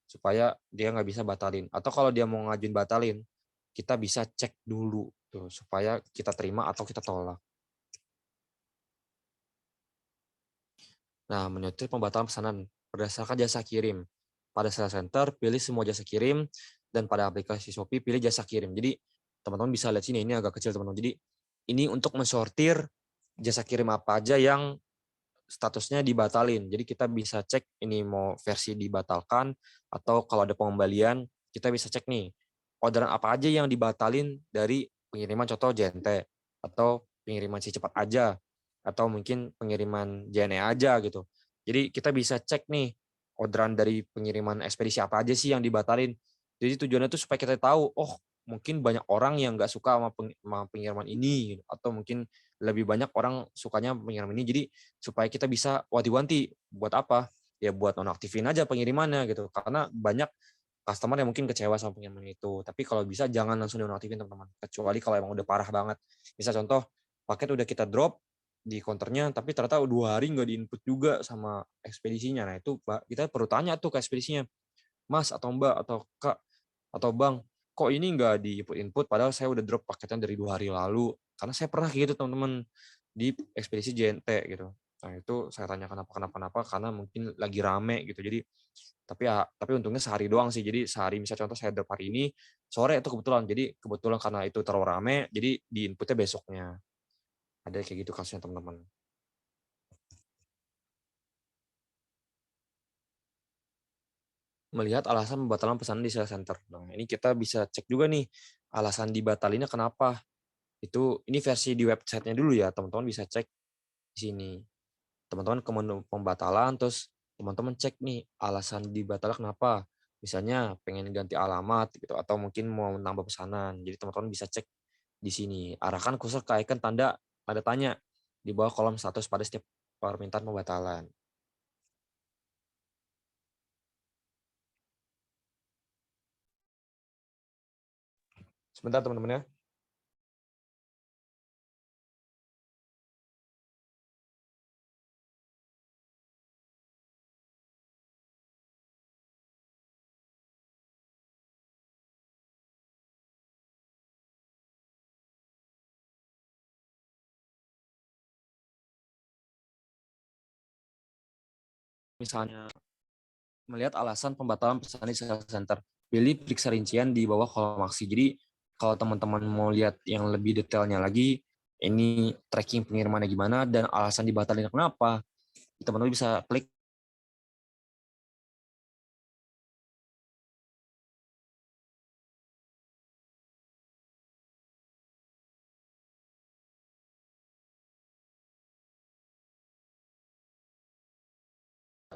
Speaker 1: supaya dia nggak bisa batalin. Atau kalau dia mau ngajuin batalin, kita bisa cek dulu tuh supaya kita terima atau kita tolak. Nah, menyetir pembatalan pesanan berdasarkan jasa kirim. Pada sales center, pilih semua jasa kirim, dan pada aplikasi Shopee, pilih jasa kirim. Jadi, teman-teman bisa lihat sini, ini agak kecil, teman-teman. Jadi, ini untuk mensortir jasa kirim apa aja yang statusnya dibatalin. Jadi, kita bisa cek ini mau versi dibatalkan, atau kalau ada pengembalian, kita bisa cek nih, orderan apa aja yang dibatalin dari pengiriman contoh JNT, atau pengiriman si cepat aja, atau mungkin pengiriman JNE aja gitu. Jadi kita bisa cek nih orderan dari pengiriman ekspedisi apa aja sih yang dibatalin. Jadi tujuannya tuh supaya kita tahu, oh mungkin banyak orang yang nggak suka sama pengiriman ini, gitu. Atau mungkin lebih banyak orang sukanya pengiriman ini. Jadi supaya kita bisa wanti-wanti buat apa? Ya buat nonaktifin aja pengirimannya gitu. Karena banyak customer yang mungkin kecewa sama pengiriman itu. Tapi kalau bisa jangan langsung dinonaktifin teman-teman. Kecuali kalau emang udah parah banget. Misal contoh, paket udah kita drop di counternya, tapi ternyata 2 hari nggak di-input juga sama ekspedisinya. Nah itu kita perlu tanya tuh ke ekspedisinya, Mas atau Mbak atau Kak atau Bang, kok ini nggak di-input padahal saya udah drop paketnya dari 2 hari lalu. Karena saya pernah kayak gitu teman-teman di ekspedisi JNT gitu. Nah itu saya tanya kenapa karena mungkin lagi rame gitu. Jadi tapi untungnya sehari doang sih. Jadi sehari misal contoh saya drop hari ini, sore itu kebetulan. Jadi kebetulan karena itu terlalu rame, jadi di inputnya besoknya. Ada kayak gitu kasusnya teman-teman. Melihat alasan pembatalan pesanan di sales center. Nah, ini kita bisa cek juga nih alasan dibatalinnya kenapa. Ini versi di websitenya dulu ya, teman-teman bisa cek di sini. Teman-teman ke menu pembatalan, terus teman-teman cek nih alasan dibatalkan kenapa. Misalnya pengen ganti alamat gitu, atau mungkin mau nambah pesanan. Jadi teman-teman bisa cek di sini. Arahkan kursor ke icon tanda tanya di bawah kolom status pada setiap permintaan pembatalan. Sebentar teman-teman ya. Misalnya melihat alasan pembatalan pesanan di sales center, pilih periksa rincian di bawah kolom aksi. Jadi kalau teman-teman mau lihat yang lebih detailnya lagi, ini tracking pengirimannya gimana dan alasan dibatalin kenapa, teman-teman bisa klik.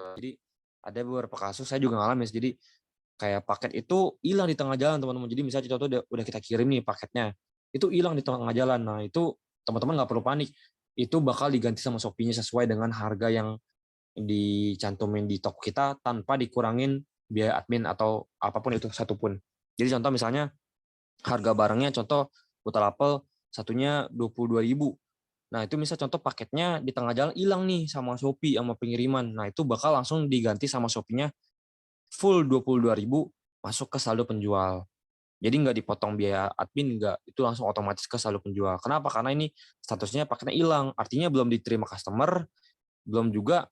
Speaker 1: Jadi ada beberapa kasus saya juga ngalamin. Jadi kayak paket itu hilang di tengah jalan teman-teman. Jadi misalnya contoh udah kita kirim nih paketnya, itu hilang di tengah jalan. Nah itu teman-teman nggak perlu panik. Itu bakal diganti sama Shopee-nya sesuai dengan harga yang dicantumin di toko kita tanpa dikurangin biaya admin atau apapun itu satupun. Jadi contoh misalnya harga barangnya contoh botol apel satunya 22.000. Nah, itu misal contoh paketnya di tengah jalan hilang nih sama Shopee sama pengiriman. Nah, itu bakal langsung diganti sama Shopee-nya full 22.000 masuk ke saldo penjual. Jadi nggak dipotong biaya admin, nggak. Itu langsung otomatis ke saldo penjual. Kenapa? Karena ini statusnya paketnya hilang. Artinya belum diterima customer, belum juga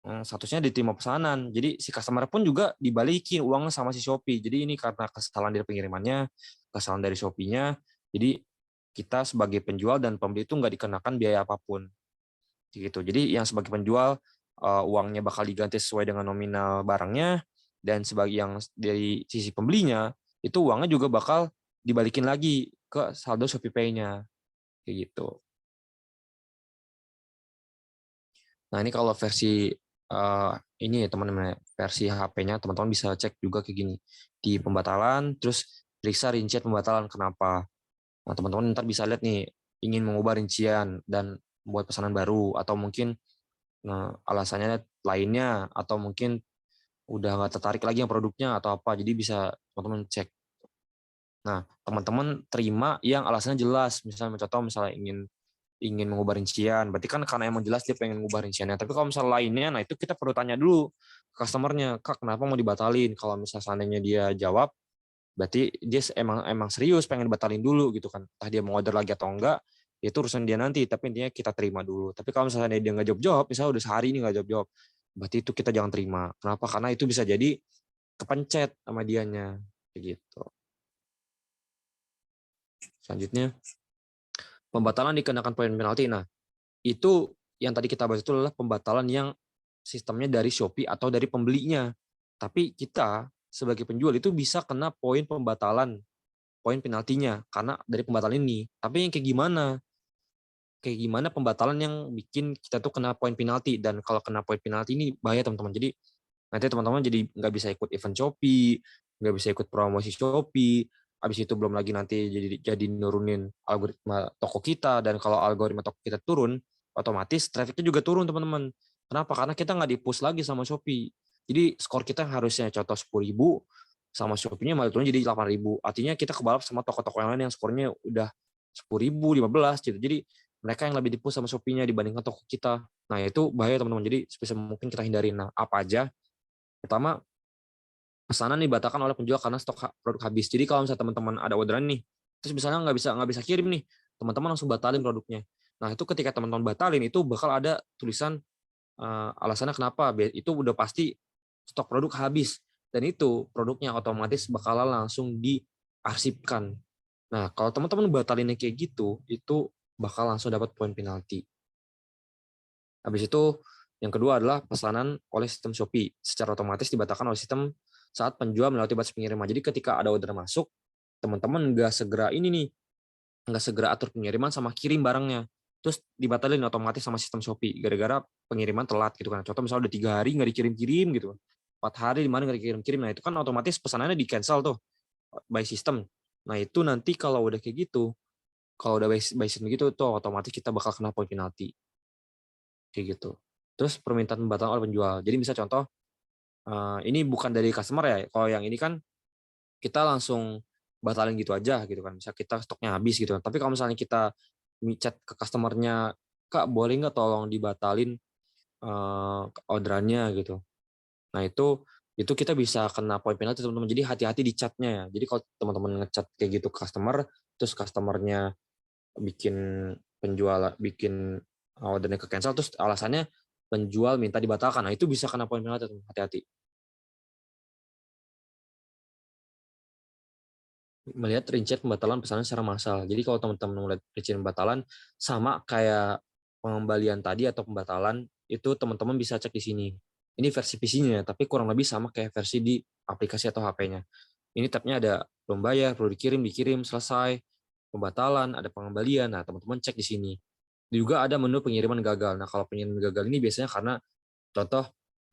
Speaker 1: statusnya diterima pesanan. Jadi si customer pun juga dibalikin uangnya sama si Shopee. Jadi ini karena kesalahan dari pengirimannya, kesalahan dari Shopee-nya. Jadi kita sebagai penjual dan pembeli itu nggak dikenakan biaya apapun. Gitu. Jadi yang sebagai penjual uangnya bakal diganti sesuai dengan nominal barangnya, dan sebagai yang dari sisi pembelinya itu uangnya juga bakal dibalikin lagi ke saldo Shopee Pay-nya. Kayak gitu. Nah, ini kalau versi ini ya teman-teman, versi HP-nya teman-teman bisa cek juga kayak gini. Di pembatalan, terus periksa rincian pembatalan kenapa. Nah, teman-teman ntar bisa lihat nih, ingin mengubah rincian dan membuat pesanan baru, atau mungkin alasannya lainnya, atau mungkin udah nggak tertarik lagi yang produknya atau apa. Jadi bisa teman-teman cek. Nah, teman-teman terima yang alasannya jelas. Misalnya contoh misalnya ingin ingin mengubah rincian, berarti kan karena emang jelas dia pengen mengubah rinciannya. Tapi kalau misal lainnya, nah itu kita perlu tanya dulu ke customer-nya, Kak, kenapa mau dibatalin? Kalau misal seandainya dia jawab, berarti dia emang serius pengen batalin dulu gitu kan. Entah dia mau order lagi atau enggak, itu urusan dia nanti, tapi intinya kita terima dulu. Tapi kalau misalnya dia nggak jawab-jawab, misalnya udah sehari ini nggak jawab-jawab, berarti itu kita jangan terima. Kenapa? Karena itu bisa jadi kepencet sama dianya, kayak gitu. Selanjutnya, pembatalan dikenakan poin penalti. Nah, itu yang tadi kita bahas itu adalah pembatalan yang sistemnya dari Shopee atau dari pembelinya. Tapi kita sebagai penjual itu bisa kena poin pembatalan, poin penaltinya karena dari pembatalan ini. Tapi yang kayak gimana? Kayak gimana pembatalan yang bikin kita tuh kena poin penalti, dan kalau kena poin penalti ini bahaya teman-teman. Jadi nanti teman-teman jadi nggak bisa ikut event Shopee, nggak bisa ikut promosi Shopee, habis itu belum lagi nanti jadi nurunin algoritma toko kita, dan kalau algoritma toko kita turun, otomatis trafficnya juga turun teman-teman. Kenapa? Karena kita nggak di-push lagi sama Shopee. Jadi skor kita harusnya contoh 10.000, sama Shopee-nya malah turun jadi 8.000. Artinya kita kebalap sama toko-toko yang lain yang skornya udah 10.000, 15 gitu. Jadi mereka yang lebih di-push sama Shopee-nya dibandingkan toko kita. Nah, itu bahaya teman-teman. Jadi sebisa mungkin kita hindarin. Nah, apa aja? Pertama, pesanan dibatalkan oleh penjual karena stok produk habis. Jadi kalau misalnya teman-teman ada orderan nih, terus misalnya nggak bisa kirim nih, teman-teman langsung batalin produknya. Nah, itu ketika teman-teman batalin itu bakal ada tulisan alasannya kenapa. Itu udah pasti stok produk habis, dan itu produknya otomatis bakalan langsung diarsipkan. Nah, kalau teman-teman batalinnya kayak gitu, itu bakal langsung dapat poin penalti. Habis itu yang kedua adalah pesanan oleh sistem Shopee. Secara otomatis dibatalkan oleh sistem saat penjual melewati batas pengiriman. Jadi ketika ada order masuk, teman-teman nggak segera atur pengiriman sama kirim barangnya. Terus dibatalin otomatis sama sistem Shopee gara-gara pengiriman telat gitu kan. Contoh misalnya udah 3 hari nggak dikirim-kirim gitu. 4 hari di mana nggak dikirim-kirim. Nah itu kan otomatis pesanannya di cancel tuh by system. Nah itu nanti kalau udah kayak gitu, kalau udah by system gitu tuh otomatis kita bakal kena poin penalti kayak gitu. Terus permintaan pembatalan oleh penjual. Jadi bisa contoh ini bukan dari customer ya. Kalau yang ini kan kita langsung batalin gitu aja gitu kan. Bisa kita stoknya habis gitu kan. Tapi kalau misalnya kita chat ke customernya, Kak boleh nggak tolong dibatalin orderannya gitu. Nah itu kita bisa kena poin penalti teman-teman. Jadi hati-hati di chatnya ya. Jadi kalau teman-teman ngechat kayak gitu ke customer, terus customernya bikin bikin ordernya ke cancel, terus alasannya penjual minta dibatalkan. Nah itu bisa kena poin penalti, hati-hati. Melihat rincian pembatalan pesanan secara massal. Jadi kalau teman-teman melihat rincian pembatalan sama kayak pengembalian tadi atau pembatalan, itu teman-teman bisa cek di sini. Ini versi PC-nya, tapi kurang lebih sama kayak versi di aplikasi atau HP-nya. Ini tabnya ada belum bayar, perlu dikirim, selesai, pembatalan, ada pengembalian. Nah, teman-teman cek di sini. Juga ada menu pengiriman gagal. Nah, kalau pengiriman gagal ini biasanya karena contoh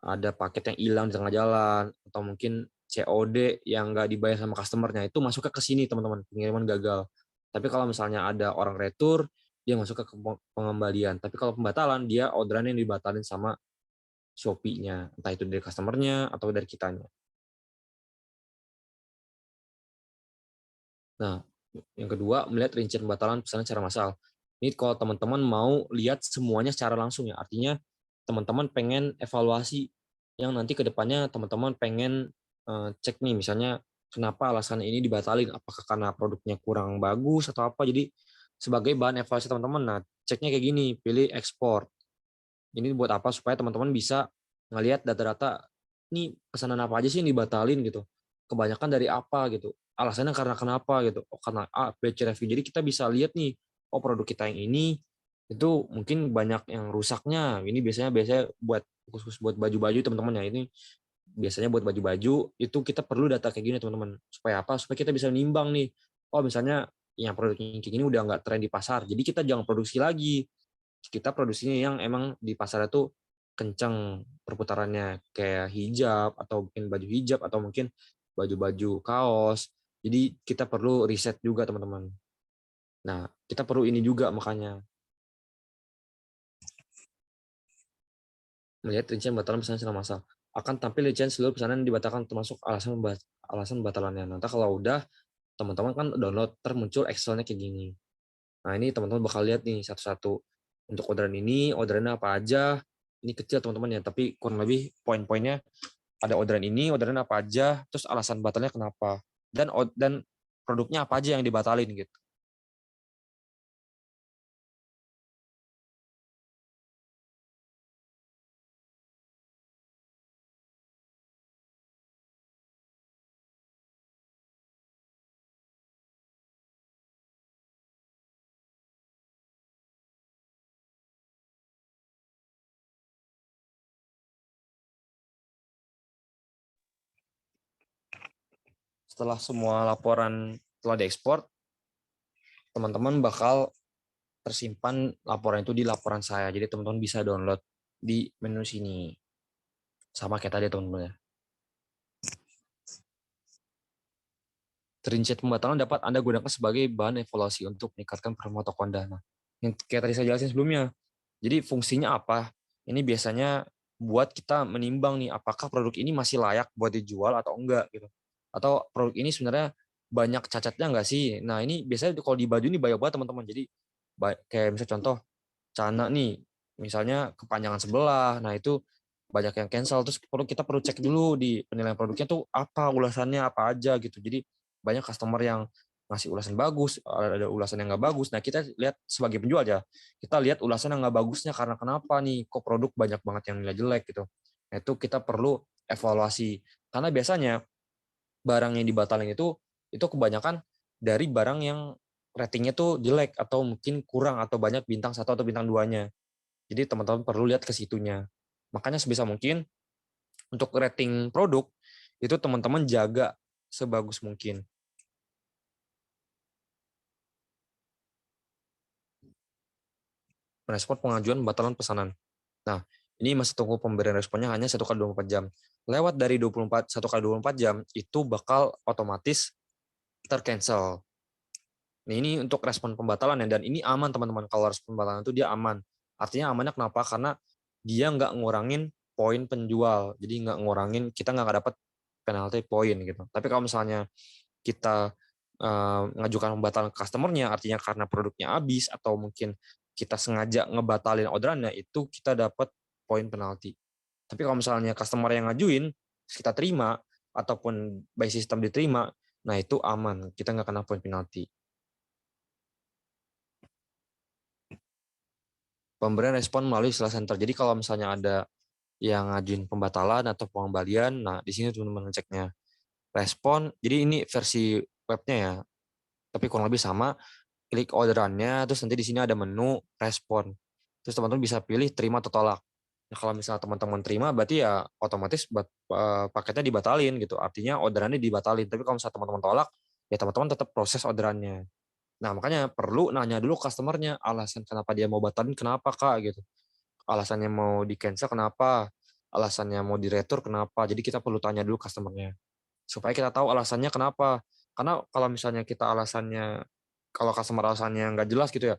Speaker 1: ada paket yang hilang di tengah jalan, atau mungkin COD yang nggak dibayar sama customernya, itu masuknya ke sini teman-teman, pengiriman gagal. Tapi kalau misalnya ada orang retur, dia masuk ke pengembalian. Tapi kalau pembatalan, dia orderan yang dibatalin sama Shopee-nya, entah itu dari customernya atau dari kitanya. Nah, yang kedua, melihat rincian pembatalan pesanan secara massal. Ini kalau teman-teman mau lihat semuanya secara langsung ya, artinya teman-teman pengen evaluasi yang nanti ke depannya teman-teman pengen cek nih, misalnya kenapa alasan ini dibatalin, apakah karena produknya kurang bagus atau apa. Jadi sebagai bahan evaluasi teman-teman, nah ceknya kayak gini, pilih ekspor. Ini buat apa? Supaya teman-teman bisa ngelihat data-data, ini pesanan apa aja sih yang dibatalin gitu. Kebanyakan dari apa gitu. Alasannya karena kenapa gitu. Oh, karena A, B, C, review. Jadi kita bisa lihat nih, oh produk kita yang ini itu mungkin banyak yang rusaknya. Ini biasanya buat khusus buat baju-baju teman-teman ya. Ini biasanya buat baju-baju itu kita perlu data kayak gini teman-teman. Supaya apa? Supaya kita bisa nimbang nih. Oh misalnya yang produk yang kayak gini udah nggak tren di pasar. Jadi kita jangan produksi lagi, kita produksinya yang emang di pasar itu kenceng perputarannya, kayak hijab atau mungkin baju hijab atau mungkin baju-baju kaos. Jadi kita perlu riset juga teman-teman. Nah, kita perlu ini juga makanya melihat rincian batalan pesanan secara massal. Akan tampil rincian seluruh pesanan yang dibatalkan termasuk alasan batalannya. Nanti kalau udah teman-teman kan download termuncul Excel-nya kayak gini. Nah, ini teman-teman bakal lihat nih satu-satu. Untuk orderan ini, orderannya apa aja. Ini kecil teman-teman ya, tapi kurang lebih poin-poinnya ada orderan apa aja, terus alasan batalnya kenapa, dan produknya apa aja yang dibatalin gitu. setelah semua laporan telah diekspor, teman-teman bakal tersimpan laporan itu di laporan saya. Jadi teman-teman bisa download di menu sini. Sama kayak tadi teman-teman ya. Rincian pembatalan dapat Anda gunakan sebagai bahan evaluasi untuk meningkatkan performa toko Anda. Nah, yang kayak tadi saya jelasin sebelumnya. Jadi fungsinya apa? Ini biasanya buat kita menimbang nih apakah produk ini masih layak buat dijual atau enggak gitu. Atau produk ini sebenarnya banyak cacatnya enggak sih? Nah, ini biasanya kalau di baju ini banyak banget teman-teman. Jadi kayak misalnya contoh celana nih, misalnya kepanjangan sebelah. Nah, itu banyak yang cancel, terus kita perlu cek dulu di penilaian produknya tuh apa ulasannya apa aja gitu. Jadi banyak customer yang ngasih ulasan bagus, ada ulasan yang nggak bagus. Nah, kita lihat sebagai penjual ya, kita lihat ulasan yang nggak bagusnya karena kenapa nih, kok produk banyak banget yang nilai jelek gitu. Nah, itu kita perlu evaluasi. Karena biasanya barang yang dibatalin itu kebanyakan dari barang yang ratingnya tuh jelek atau mungkin kurang atau banyak bintang 1 atau bintang 2-nya. Jadi teman-teman perlu lihat ke situnya. Makanya sebisa mungkin untuk rating produk itu teman-teman jaga sebagus mungkin. Merespon pengajuan pembatalan pesanan. Nah, ini masih tunggu pemberian responnya hanya 1 kali 24 jam. Lewat dari 1 kali 24 jam, itu bakal otomatis tercancel. Nah, ini untuk respon pembatalan ya, dan ini aman teman-teman. Kalau respon pembatalan itu dia aman. Artinya amannya kenapa? Karena dia nggak ngurangin poin penjual. Jadi nggak ngurangin, kita nggak dapat penalti poin gitu. Tapi kalau misalnya kita mengajukan pembatalan ke customer-nya, artinya karena produknya habis atau mungkin kita sengaja ngebatalin orderannya, itu kita dapat poin penalti. Tapi kalau misalnya customer yang ngajuin, kita terima, ataupun by system diterima, nah itu aman, kita nggak kena poin penalti. Pemberian respon melalui sales center. Jadi kalau misalnya ada yang ngajuin pembatalan atau pengembalian, nah di sini teman-teman ngeceknya. Respon, jadi ini versi webnya ya, tapi kurang lebih sama, klik orderannya, terus nanti di sini ada menu respon. Terus teman-teman bisa pilih terima atau tolak. Nah, kalau misalnya teman-teman terima, berarti ya otomatis paketnya dibatalin gitu. Artinya orderannya dibatalin. Tapi kalau misalnya teman-teman tolak, ya teman-teman tetap proses orderannya. Nah, makanya perlu nanya dulu customer-nya, alasan kenapa dia mau batalin, kenapa Kak gitu. Alasannya mau di-cancel kenapa, alasannya mau di-retur kenapa. Jadi kita perlu tanya dulu customer-nya. Supaya kita tahu alasannya kenapa. Karena kalau misalnya kita kalau customer alasannya nggak jelas gitu ya,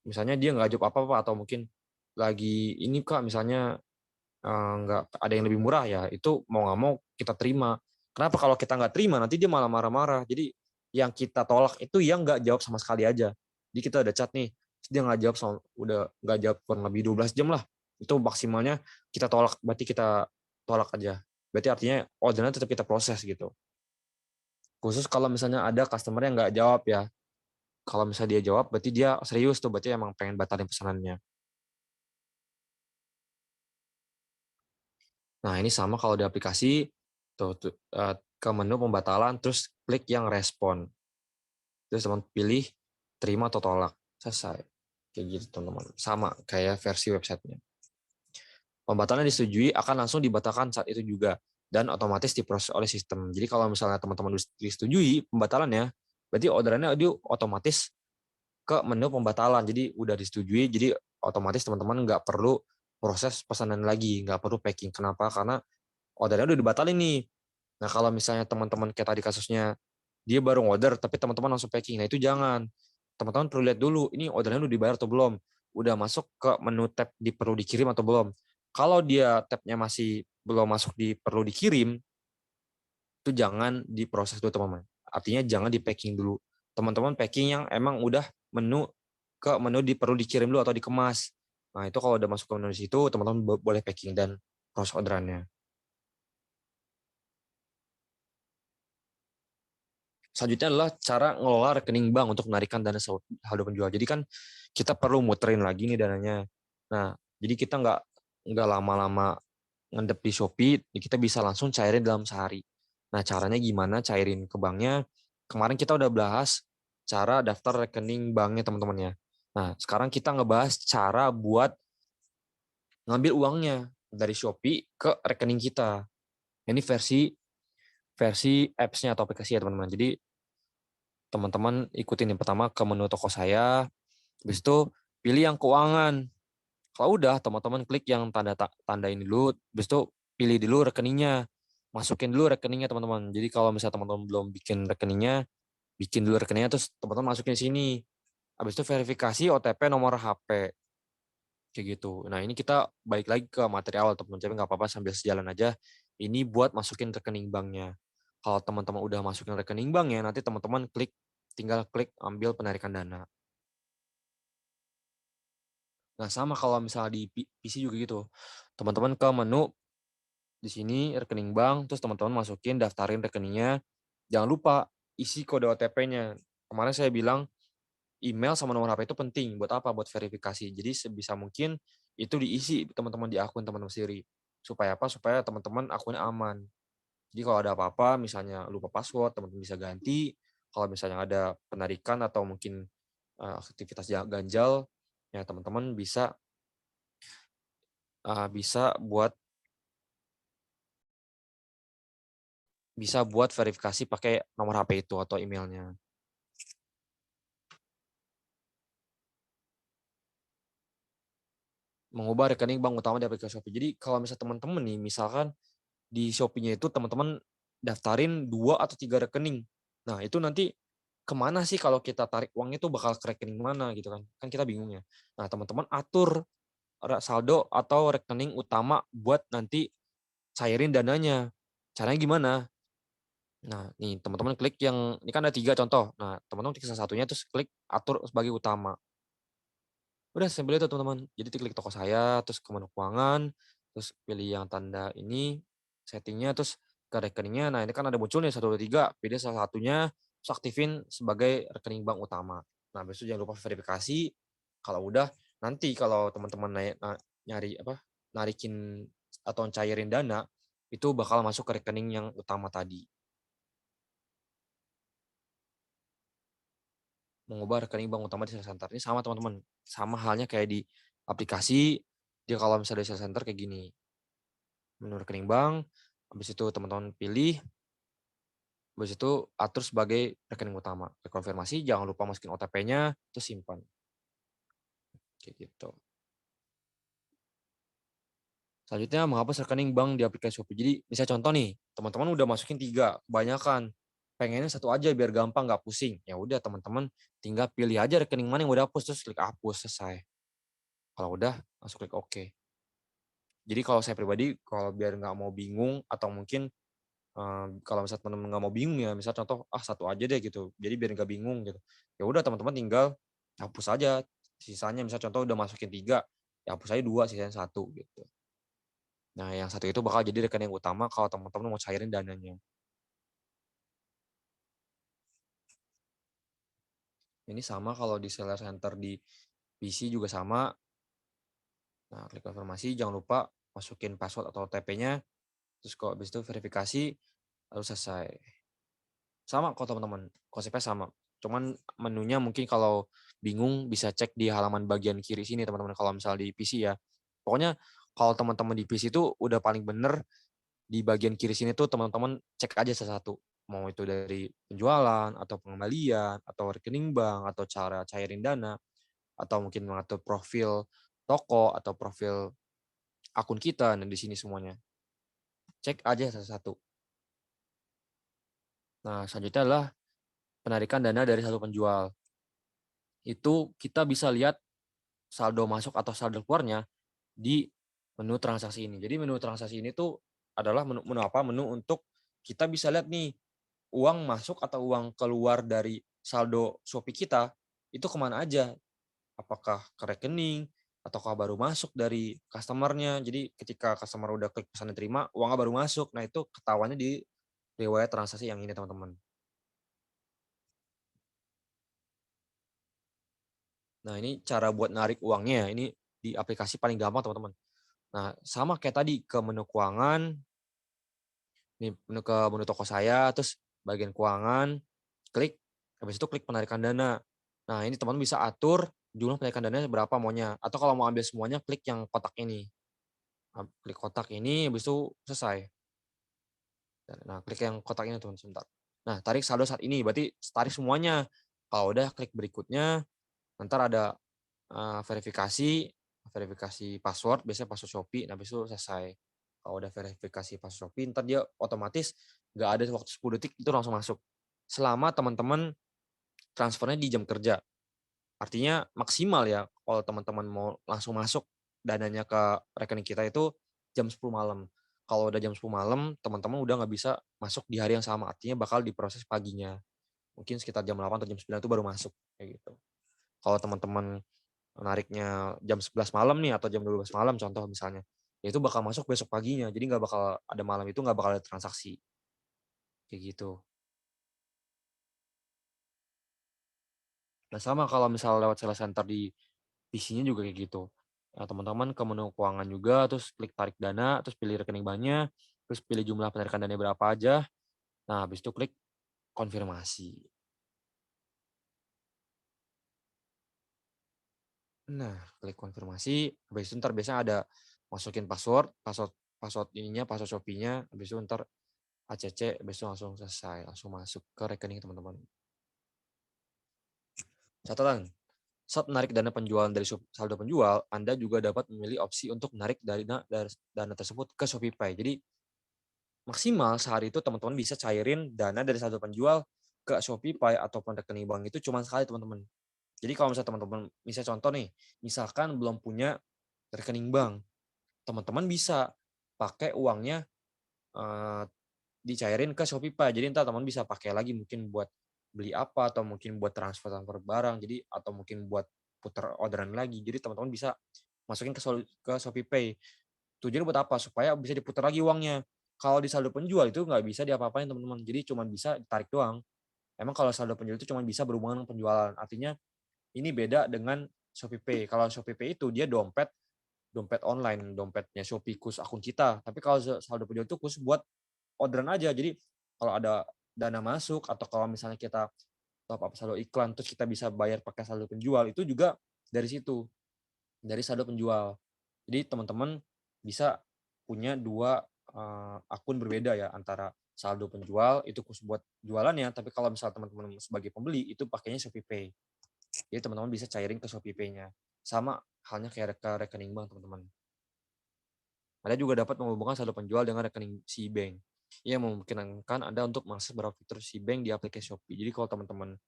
Speaker 1: misalnya dia nggak jawab apa-apa atau mungkin lagi ini Kak, misalnya nggak ada yang lebih murah ya, itu mau nggak mau kita terima. Kenapa kalau kita nggak terima nanti dia malah marah-marah. Jadi yang kita tolak itu yang nggak jawab sama sekali aja. Jadi kita udah chat nih, dia nggak jawab, udah nggak jawab kurang lebih 12 jam lah. Itu maksimalnya kita tolak, berarti kita tolak aja. Berarti artinya ordernya tetap kita proses gitu. Khusus kalau misalnya ada customer yang nggak jawab ya. Kalau misalnya dia jawab, berarti dia serius tuh, berarti emang pengen batalin pesanannya. Nah, ini sama kalau di aplikasi, ke menu pembatalan, terus klik yang respon. Terus teman pilih terima atau tolak. Selesai. Kayak gitu teman-teman. Sama kayak versi websitenya. Pembatalan disetujui akan langsung dibatalkan saat itu juga. Dan otomatis diproses oleh sistem. Jadi kalau misalnya teman-teman disetujui pembatalannya, berarti orderannya dia otomatis ke menu pembatalan. Jadi udah disetujui, jadi otomatis teman-teman nggak perlu proses pesanan lagi, nggak perlu packing. Kenapa? Karena ordernya udah dibatalin nih. Nah, kalau misalnya teman-teman kayak tadi kasusnya, dia baru order, tapi teman-teman langsung packing. Nah, itu jangan. Teman-teman perlu lihat dulu, ini ordernya udah dibayar atau belum. Udah masuk ke menu tab di perlu dikirim atau belum. Kalau dia tabnya masih belum masuk di perlu dikirim, itu jangan diproses dulu, teman-teman. Artinya jangan di packing dulu. Teman-teman packing yang emang udah menu di perlu dikirim dulu atau dikemas. Nah, itu kalau udah masuk ke menu di situ, teman-teman boleh packing dan proses orderannya. Selanjutnya adalah cara ngelola rekening bank untuk menarikan dana saldo penjual. Jadi kan kita perlu muterin lagi nih dananya. Nah, jadi kita nggak lama-lama ngendep di Shopee, kita bisa langsung cairin dalam sehari. Nah, caranya gimana cairin ke banknya? Kemarin kita udah bahas cara daftar rekening banknya teman-teman ya. Nah, sekarang kita ngebahas cara buat ngambil uangnya dari Shopee ke rekening kita. Ini versi versi apps-nya atau aplikasi ya teman-teman. Jadi teman-teman ikutin yang pertama ke menu toko saya, habis itu pilih yang keuangan. Kalau udah, teman-teman klik yang tanda ini dulu, habis itu pilih dulu rekeningnya. Masukin dulu rekeningnya teman-teman. Jadi kalau misalnya teman-teman belum bikin rekeningnya, bikin dulu rekeningnya terus teman-teman masukin sini. Habis itu verifikasi OTP nomor HP. Kayak gitu. Nah, ini kita balik lagi ke materi awal teman-teman, tapi nggak apa-apa sambil sejalan aja. Ini buat masukin rekening banknya. Kalau teman-teman udah masukin rekening banknya, nanti teman-teman tinggal klik ambil penarikan dana. Nah, sama kalau misalnya di PC juga gitu. Teman-teman ke menu di sini rekening bank, terus teman-teman masukin daftarin rekeningnya. Jangan lupa isi kode OTP-nya. Kemarin saya bilang email sama nomor HP itu penting. Buat apa? Buat verifikasi. Jadi sebisa mungkin itu diisi teman-teman di akun teman-teman sendiri. Supaya apa? Supaya teman-teman akunnya aman. Jadi kalau ada apa-apa, misalnya lupa password, teman-teman bisa ganti. Kalau misalnya ada penarikan atau mungkin aktivitas ganjal, ya teman-teman bisa bisa buat verifikasi pakai nomor HP itu atau emailnya. Mengubah rekening bank utama di aplikasi Shopee. Jadi kalau misalnya teman-teman nih, misalkan di Shopee-nya itu teman-teman daftarin 2 atau 3 rekening. Nah, itu nanti kemana sih kalau kita tarik uangnya itu bakal ke rekening mana gitu kan? Kan kita bingung ya. Nah, teman-teman atur saldo atau rekening utama buat nanti cairin dananya. Caranya gimana? Nah, nih teman-teman klik yang ini kan ada 3 contoh. Nah, teman-teman klik salah satunya terus klik atur sebagai utama. Udah simpel itu teman-teman. Jadi klik toko saya, terus ke menu keuangan, terus pilih yang tanda ini, settingnya, terus ke rekeningnya. Nah, ini kan ada muncul nih 1, 2, 3, pilih salah satunya, terus aktifin sebagai rekening bank utama. Nah, habis itu jangan lupa verifikasi. Kalau udah, nanti kalau teman-teman nyari apa, narikin atau cairin dana, itu bakal masuk ke rekening yang utama tadi. Mengubah rekening bank utama di Sales Center. Ini sama teman-teman, sama halnya kayak di aplikasi, dia kalau misalnya di Sales Center kayak gini, menu rekening bank, habis itu teman-teman pilih, habis itu atur sebagai rekening utama. Konfirmasi, jangan lupa masukin OTP-nya, terus simpan. Kayak gitu. Selanjutnya, menghapus rekening bank di aplikasi Shopee. Jadi, misalnya contoh nih, teman-teman udah masukin 3, kebanyakan. Pengennya 1 aja biar gampang, nggak pusing. Ya udah, teman-teman tinggal pilih aja rekening mana yang mau dihapus, terus klik hapus, selesai. Kalau udah, langsung klik OK. Jadi kalau saya pribadi, kalau biar nggak mau bingung atau mungkin kalau misalnya teman-teman nggak mau bingung ya, misal contoh, 1 aja deh gitu, jadi biar nggak bingung gitu. Ya udah teman-teman tinggal hapus aja sisanya, misal contoh udah masukin 3, ya hapus aja 2, sisanya 1 gitu. Nah yang 1 itu bakal jadi rekening utama kalau teman-teman mau cairin dananya. Ini sama kalau di seller center di PC juga sama. Nah klik konfirmasi, jangan lupa masukin password atau OTP-nya, terus kalau habis itu verifikasi, lalu selesai. Sama kok teman-teman, konsepnya sama. Cuman menunya mungkin kalau bingung bisa cek di halaman bagian kiri sini teman-teman kalau misal di PC ya. Pokoknya kalau teman-teman di PC itu udah paling bener di bagian kiri sini tuh teman-teman cek aja satu-satu. Mau itu dari penjualan atau pengembalian atau rekening bank atau cara cairin dana atau mungkin mengatur profil toko atau profil akun kita, nah di sini semuanya. Cek aja satu-satu. Nah, selanjutnya adalah penarikan dana dari satu penjual. Itu kita bisa lihat saldo masuk atau saldo keluarnya di menu transaksi ini. Jadi menu transaksi ini tuh adalah menu, menu apa? Menu untuk kita bisa lihat nih uang masuk atau uang keluar dari saldo Shopee kita itu kemana aja. Apakah ke rekening ataukah baru masuk dari customer-nya. Jadi ketika customer udah klik pesan diterima, uangnya baru masuk. Nah itu ketahuannya di riwayat transaksi yang ini teman-teman. Nah ini cara buat narik uangnya. Ini di aplikasi paling gampang teman-teman. Nah, sama kayak tadi ke menu keuangan, nih ke menu toko saya, terus bagian keuangan, klik, habis itu klik penarikan dana. Nah, ini teman bisa atur jumlah penarikan dananya berapa maunya. Atau kalau mau ambil semuanya, klik yang kotak ini. Klik kotak ini, habis itu selesai. Nah, klik yang kotak ini teman sebentar. Nah, tarik saldo saat ini, berarti tarik semuanya. Kalau udah klik berikutnya, ntar ada verifikasi, verifikasi password, biasanya password Shopee, nah habis itu selesai. Kalau udah verifikasi password Shopee, ntar dia otomatis nggak ada waktu 10 detik, itu langsung masuk. Selama teman-teman transfernya di jam kerja. Artinya maksimal ya, kalau teman-teman mau langsung masuk dananya ke rekening kita itu jam 10 malam. Kalau udah jam 10 malam, teman-teman udah nggak bisa masuk di hari yang sama, artinya bakal diproses paginya. Mungkin sekitar jam 8 atau jam 9 itu baru masuk, kayak gitu. Kalau teman-teman nariknya jam 11 malam nih atau jam 12 malam contoh misalnya, ya itu bakal masuk besok paginya. Jadi nggak bakal ada malam itu nggak bakal ada transaksi, kayak gitu. Nah sama kalau misal lewat sales center di PC-nya juga kayak gitu. Nah, teman-teman ke menu keuangan juga, terus klik tarik dana, terus pilih rekening banknya, terus pilih jumlah penarikan dana berapa aja. Nah, habis itu klik konfirmasi. Nah, klik konfirmasi, habis itu ntar biasanya ada masukin password, password password ininya, password Shopee-nya, habis itu ntar ACC, habis itu langsung selesai, langsung masuk ke rekening teman-teman. Catatan, saat menarik dana penjualan dari saldo penjual, Anda juga dapat memilih opsi untuk menarik dana tersebut ke ShopeePay. Jadi maksimal sehari itu teman-teman bisa cairin dana dari saldo penjual ke ShopeePay ataupun rekening bank itu cuma sekali teman-teman. Jadi kalau misalnya teman-teman, misalnya contoh nih, misalkan belum punya rekening bank, teman-teman bisa pakai uangnya dicairin ke ShopeePay. Jadi entar teman bisa pakai lagi mungkin buat beli apa atau mungkin buat transfer barang. Jadi atau mungkin buat putar orderan lagi. Jadi teman-teman bisa masukin ke ShopeePay. Tujuannya buat apa? Supaya bisa diputar lagi uangnya. Kalau di saldo penjual itu nggak bisa diapa-apain teman-teman. Jadi cuma bisa ditarik doang. Emang kalau saldo penjual itu cuma bisa berhubungan dengan penjualan. Artinya ini beda dengan ShopeePay. Kalau ShopeePay itu dia dompet dompet online, dompetnya Shopee khusus akun kita. Tapi kalau saldo penjual itu khusus buat orderan aja. Jadi kalau ada dana masuk atau kalau misalnya kita top up saldo iklan terus kita bisa bayar pakai saldo penjual itu juga dari situ, dari saldo penjual. Jadi teman-teman bisa punya dua akun berbeda ya antara saldo penjual itu khusus buat jualannya, tapi kalau misal teman-teman sebagai pembeli itu pakainya ShopeePay. Jadi teman-teman bisa cairin ke ShopeePay-nya. Sama halnya kayak ke rekening bank teman-teman. Anda juga dapat menghubungkan saldo penjual dengan rekening Cbank yang memungkinkan Anda untuk mengakses beberapa fitur Cbank di aplikasi Shopee. Jadi kalau teman-teman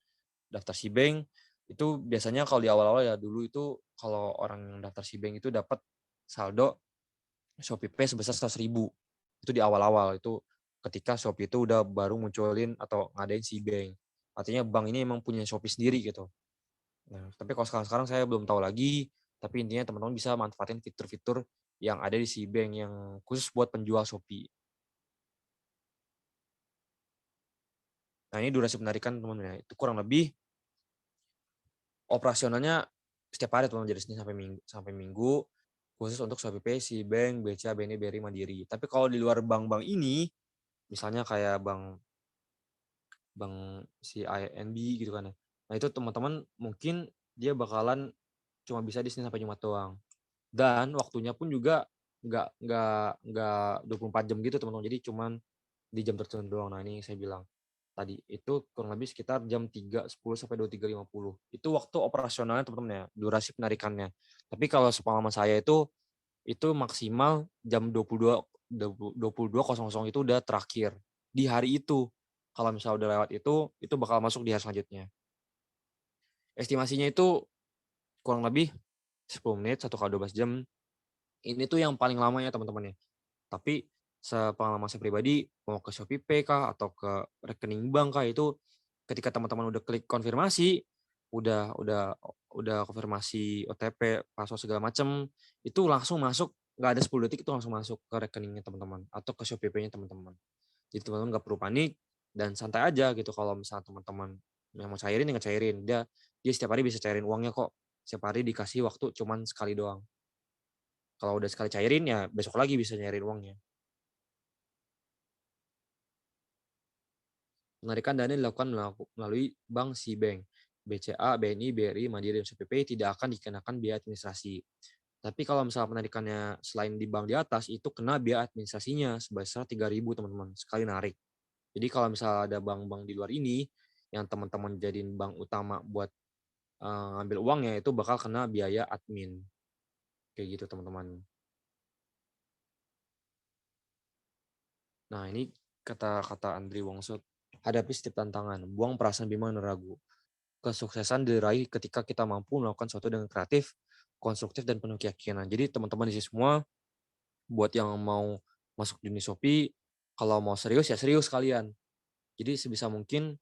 Speaker 1: daftar Cbank itu biasanya kalau di awal-awal ya dulu itu kalau orang yang daftar Cbank itu dapat saldo ShopeePay sebesar 100.000. Itu di awal-awal itu ketika Shopee itu udah baru munculin atau ngadain Cbank. Artinya bank ini emang punya Shopee sendiri gitu. Nah, tapi kalau sekarang-sekarang saya belum tahu lagi, tapi intinya teman-teman bisa manfaatin fitur-fitur yang ada di Cbank yang khusus buat penjual Shopee. Nah, ini durasi penarikan teman-teman ya. Itu kurang lebih operasionalnya setiap hari teman-teman, jadi Senin sampai Minggu khusus untuk ShopeePay, Cbank, BCA, BNI, BRI, Mandiri. Tapi kalau di luar bank-bank ini, misalnya kayak bank bank CINB gitu kan ya. Nah, itu teman-teman mungkin dia bakalan cuma bisa di Senin sampai Jumat doang. Dan waktunya pun juga nggak 24 jam gitu teman-teman. Jadi cuman di jam tertentu doang. Nah, ini saya bilang tadi itu kurang lebih sekitar jam 3.10 sampai 23.50. Itu waktu operasionalnya teman-teman ya, durasi penarikannya. Tapi kalau sepengalaman saya itu maksimal jam 22.00 itu udah terakhir di hari itu. Kalau misalnya udah lewat itu bakal masuk di hari selanjutnya. Estimasinya itu kurang lebih 10 menit, 1 kali 12 jam. Ini tuh yang paling lama ya teman-teman ya. Tapi sepengalaman saya pribadi, mau ke ShopeePay kah atau ke rekening bank kah, itu ketika teman-teman udah klik konfirmasi, udah konfirmasi OTP, password segala macam, itu langsung masuk, nggak ada 10 detik itu langsung masuk ke rekeningnya teman-teman atau ke ShopeePay-nya teman-teman. Jadi teman-teman nggak perlu panik dan santai aja gitu kalau misalnya teman-teman yang mau cairin, ya ngecairin. Dia setiap hari bisa cairin uangnya kok. Setiap hari dikasih waktu cuman sekali doang. Kalau udah sekali cairin ya besok lagi bisa nyairin uangnya. Penarikan dana dilakukan melalui bank Cbank, BCA, BNI, BRI, Mandiri, dan ShopeePay tidak akan dikenakan biaya administrasi. Tapi kalau misalnya penarikannya selain di bank di atas, itu kena biaya administrasinya sebesar 3.000 teman-teman, sekali narik. Jadi kalau misalnya ada bank-bank di luar ini, yang teman-teman jadiin bank utama buat ngambil uangnya, itu bakal kena biaya admin. Kayak gitu teman-teman. Nah ini kata-kata Andri Wongso, hadapi setiap tantangan, buang perasaan bimbang dan ragu. Kesuksesan diraih ketika kita mampu melakukan sesuatu dengan kreatif, konstruktif, dan penuh keyakinan. Jadi teman-teman di sini semua, buat yang mau masuk dunia Shopee, kalau mau serius ya serius kalian. Jadi sebisa mungkin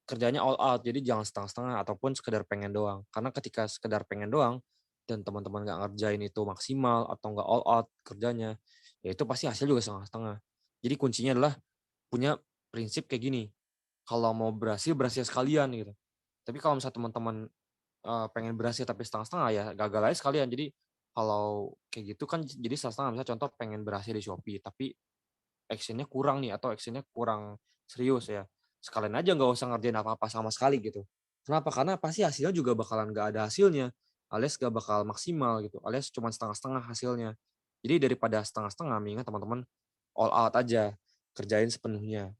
Speaker 1: kerjanya all out, jadi jangan setengah-setengah ataupun sekedar pengen doang. Karena ketika sekedar pengen doang, dan teman-teman nggak ngerjain itu maksimal atau nggak all out kerjanya, ya itu pasti hasil juga setengah-setengah. Jadi kuncinya adalah punya prinsip kayak gini, kalau mau berhasil, berhasil sekalian gitu. Tapi kalau misalnya teman-teman pengen berhasil tapi setengah-setengah, ya gagal aja sekalian. Jadi kalau kayak gitu kan jadi setengah-setengah, misalnya contoh pengen berhasil di Shopee, tapi action-nya kurang nih atau action-nya kurang serius ya. Sekalian aja nggak usah ngerjain apa-apa sama sekali gitu. Kenapa? Karena pasti hasilnya juga bakalan nggak ada hasilnya, alias nggak bakal maksimal gitu, alias cuma setengah-setengah hasilnya. Jadi daripada setengah-setengah, mendingan teman-teman all out aja, kerjain sepenuhnya.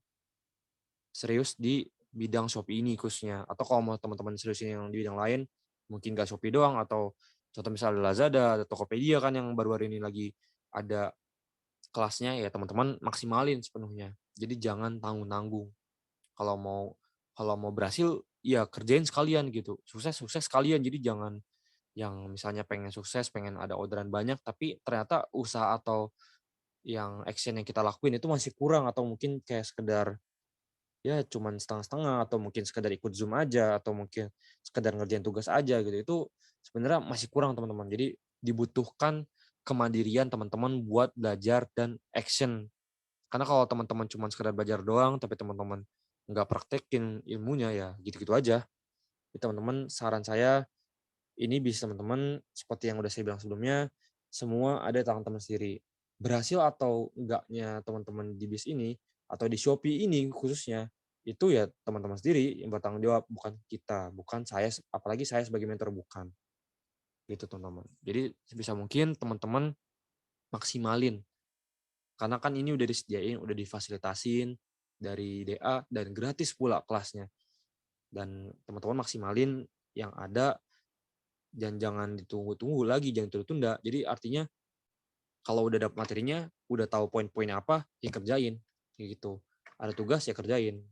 Speaker 1: Serius di bidang Shopee ini khususnya. Atau kalau mau teman-teman seriusin yang di bidang lain, mungkin nggak Shopee doang, atau contoh misalnya Lazada, ada Tokopedia kan yang baru-baru ini lagi ada kelasnya, ya teman-teman maksimalin sepenuhnya. Jadi jangan tanggung-tanggung. Kalau mau kalau mau berhasil, ya kerjain sekalian gitu. Sukses-sukses sekalian. Jadi jangan yang misalnya pengen sukses, pengen ada orderan banyak, tapi ternyata usaha atau yang action yang kita lakuin itu masih kurang, atau mungkin kayak sekedar ya cuman setengah-setengah, atau mungkin sekedar ikut Zoom aja, atau mungkin sekedar ngerjain tugas aja gitu. Itu sebenarnya masih kurang teman-teman. Jadi dibutuhkan kemandirian teman-teman buat belajar dan action. Karena kalau teman-teman cuma sekedar belajar doang, tapi teman-teman nggak praktekin ilmunya, ya gitu-gitu aja. Jadi teman-teman, saran saya ini bisa teman-teman, seperti yang udah saya bilang sebelumnya, semua ada di tangan teman sendiri. Berhasil atau enggaknya teman-teman di bis ini, atau di Shopee ini khususnya, itu ya teman-teman sendiri yang bertanggung jawab, bukan kita, bukan saya, apalagi saya sebagai mentor, bukan. Gitu teman-teman. Jadi sebisa mungkin teman-teman maksimalin. Karena kan ini udah disediain, udah difasilitasin dari DA dan gratis pula kelasnya. Dan teman-teman maksimalin yang ada dan jangan ditunggu-tunggu lagi, jangan tunda-tunda. Jadi artinya kalau udah dapet materinya, udah tahu poin-poinnya apa, ya kerjain. Kayak gitu. Ada tugas ya kerjain.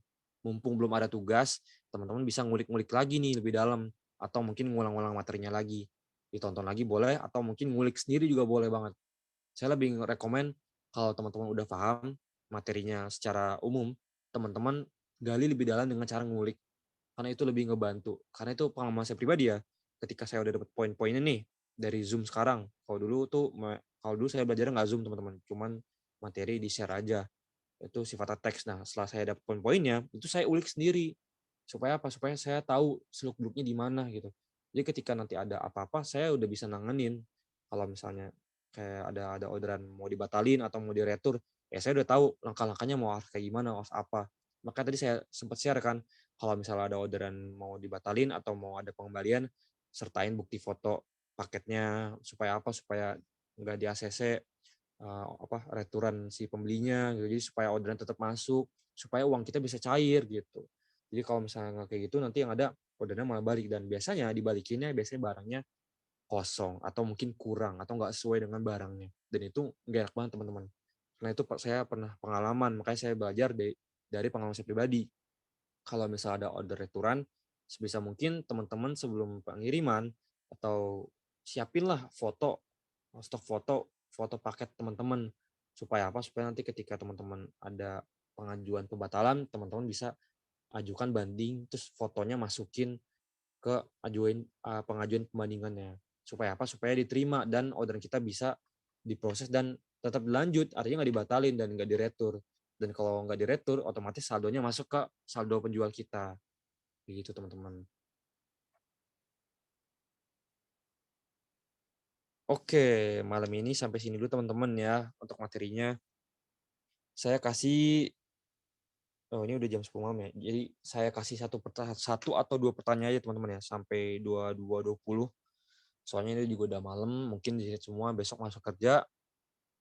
Speaker 1: Mumpung belum ada tugas, teman-teman bisa ngulik-ngulik lagi nih lebih dalam, atau mungkin ngulang-ngulang materinya lagi. Ditonton lagi boleh, atau mungkin ngulik sendiri juga boleh banget. Saya lebih rekomen kalau teman-teman udah paham materinya secara umum, teman-teman gali lebih dalam dengan cara ngulik. Karena itu lebih ngebantu. Karena itu pengalaman saya pribadi ya, ketika saya udah dapet poin-poinnya nih dari Zoom sekarang. Kalau dulu saya belajar nggak Zoom teman-teman, cuman materi di share aja. Itu sifatnya teks. Nah, setelah saya dapet poin-poinnya, itu saya ulik sendiri. Supaya apa? Supaya saya tahu seluk-beluknya di mana gitu. Jadi ketika nanti ada apa-apa, saya udah bisa nanganin. Kalau misalnya kayak ada orderan mau dibatalin atau mau diretur, ya saya udah tahu langkah-langkahnya mau harus kayak gimana, harus apa. Makanya tadi saya sempat share kan, kalau misalnya ada orderan mau dibatalin atau mau ada pengembalian, sertain bukti foto paketnya supaya apa? Supaya nggak di ACC returan si pembelinya gitu. Jadi supaya orderan tetap masuk, supaya uang kita bisa cair gitu. Jadi kalau misalnya nggak kayak gitu, nanti yang ada ordernya malah balik, dan biasanya dibalikinnya biasanya barangnya kosong atau mungkin kurang atau nggak sesuai dengan barangnya, dan itu nggak enak banget teman-teman. Karena itu saya pernah pengalaman, makanya saya belajar dari pengalaman saya pribadi. Kalau misalnya ada order returan, sebisa mungkin teman-teman sebelum pengiriman atau siapinlah stok foto paket teman-teman. Supaya apa? Supaya nanti ketika teman-teman ada pengajuan pembatalan, teman-teman bisa ajukan banding, terus fotonya masukin ke pengajuan pembandingannya. Supaya apa? Supaya diterima dan orderan kita bisa diproses dan tetap lanjut, artinya nggak dibatalin dan nggak diretur. Dan kalau nggak diretur, otomatis saldonya masuk ke saldo penjual kita. Begitu teman-teman. Oke, malam ini sampai sini dulu teman-teman ya untuk materinya. Saya kasih, oh ini udah jam 10 malam ya. Jadi saya kasih satu atau dua pertanyaan aja teman-teman ya, sampai 22.20. Soalnya ini juga udah malam, mungkin di sini semua besok masuk kerja,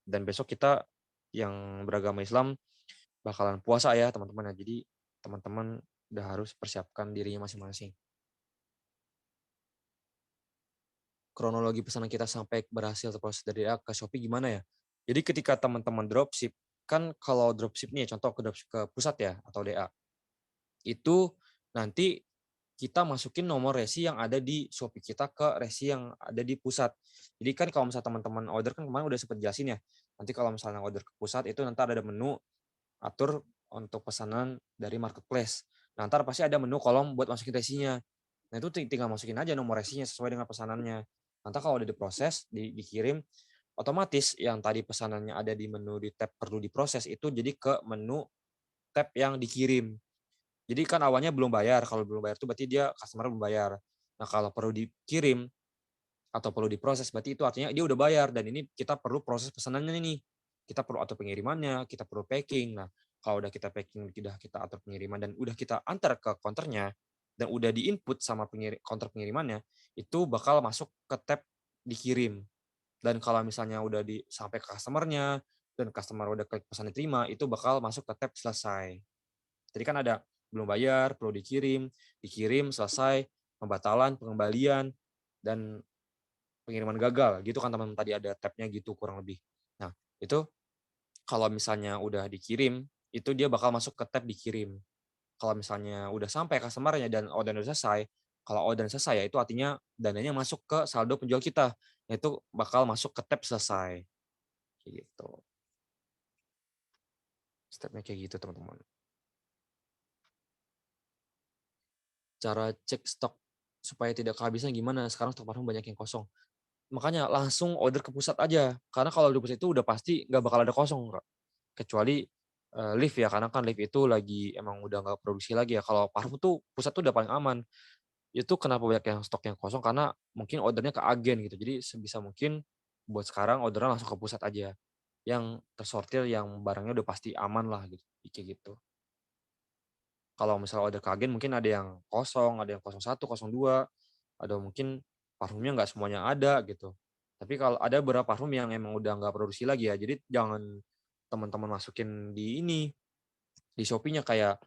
Speaker 1: dan besok kita yang beragama Islam bakalan puasa ya teman-teman ya. Jadi teman-teman udah harus persiapkan dirinya masing-masing. Kronologi pesanan kita sampai berhasil terproses dari DA ke Shopee gimana ya? Jadi ketika teman-teman dropship, kan kalau dropship nih contoh ke dropship ke pusat ya atau DA, itu nanti kita masukin nomor resi yang ada di Shopee kita ke resi yang ada di pusat. Jadi kan kalau misalnya teman-teman order kan kemarin udah sempet jelasin ya. Nanti kalau misalnya order ke pusat itu nanti ada menu atur untuk pesanan dari marketplace. Nah, ntar pasti ada menu kolom buat masukin resinya. Nah, itu tinggal masukin aja nomor resinya sesuai dengan pesanannya. Nanti kalau udah diproses, dikirim, otomatis yang tadi pesanannya ada di menu di tab perlu diproses itu jadi ke menu tab yang dikirim. Jadi kan awalnya belum bayar, kalau belum bayar itu berarti dia customer belum bayar. Nah, kalau perlu dikirim atau perlu diproses berarti itu artinya dia udah bayar dan ini kita perlu proses pesanannya nih. Kita perlu atur pengirimannya, kita perlu packing. Nah, kalau udah kita packing, udah kita atur pengiriman dan udah kita antar ke counternya dan udah diinput sama counter pengirimannya, itu bakal masuk ke tab dikirim. Dan kalau misalnya udah sampai ke customer-nya dan customer udah klik pesan diterima, itu bakal masuk ke tab selesai. Jadi kan ada belum bayar, perlu dikirim, dikirim, selesai, pembatalan, pengembalian, dan pengiriman gagal. Gitu kan teman-teman tadi ada tab-nya gitu kurang lebih. Nah, itu kalau misalnya udah dikirim, itu dia bakal masuk ke tab dikirim. Kalau misalnya udah sampai customer-nya dan order udah selesai, kalau order selesai ya itu artinya dananya masuk ke saldo penjual kita. Itu bakal masuk ke tab selesai. Gitu. Stepnya kayak gitu teman-teman. Cara cek stok supaya tidak kehabisan gimana? Sekarang stok parfum banyak yang kosong. Makanya langsung order ke pusat aja. Karena kalau di pusat itu udah pasti nggak bakal ada kosong, Kak. Kecuali lift ya, karena kan lift itu lagi emang udah nggak produksi lagi ya. Kalau parfum tuh pusat tuh udah paling aman. Itu kenapa banyak yang stok yang kosong karena mungkin ordernya ke agen gitu. Jadi sebisa mungkin buat sekarang orderan langsung ke pusat aja. Yang tersortir yang barangnya udah pasti aman lah gitu. Kayak gitu. Kalau misalnya order ke agen mungkin ada yang kosong, ada yang 01, 02, ada mungkin parfumnya nggak semuanya ada gitu. Tapi kalau ada beberapa parfum yang emang udah nggak produksi lagi ya, jadi jangan teman-teman masukin di ini, di Shopee-nya kayak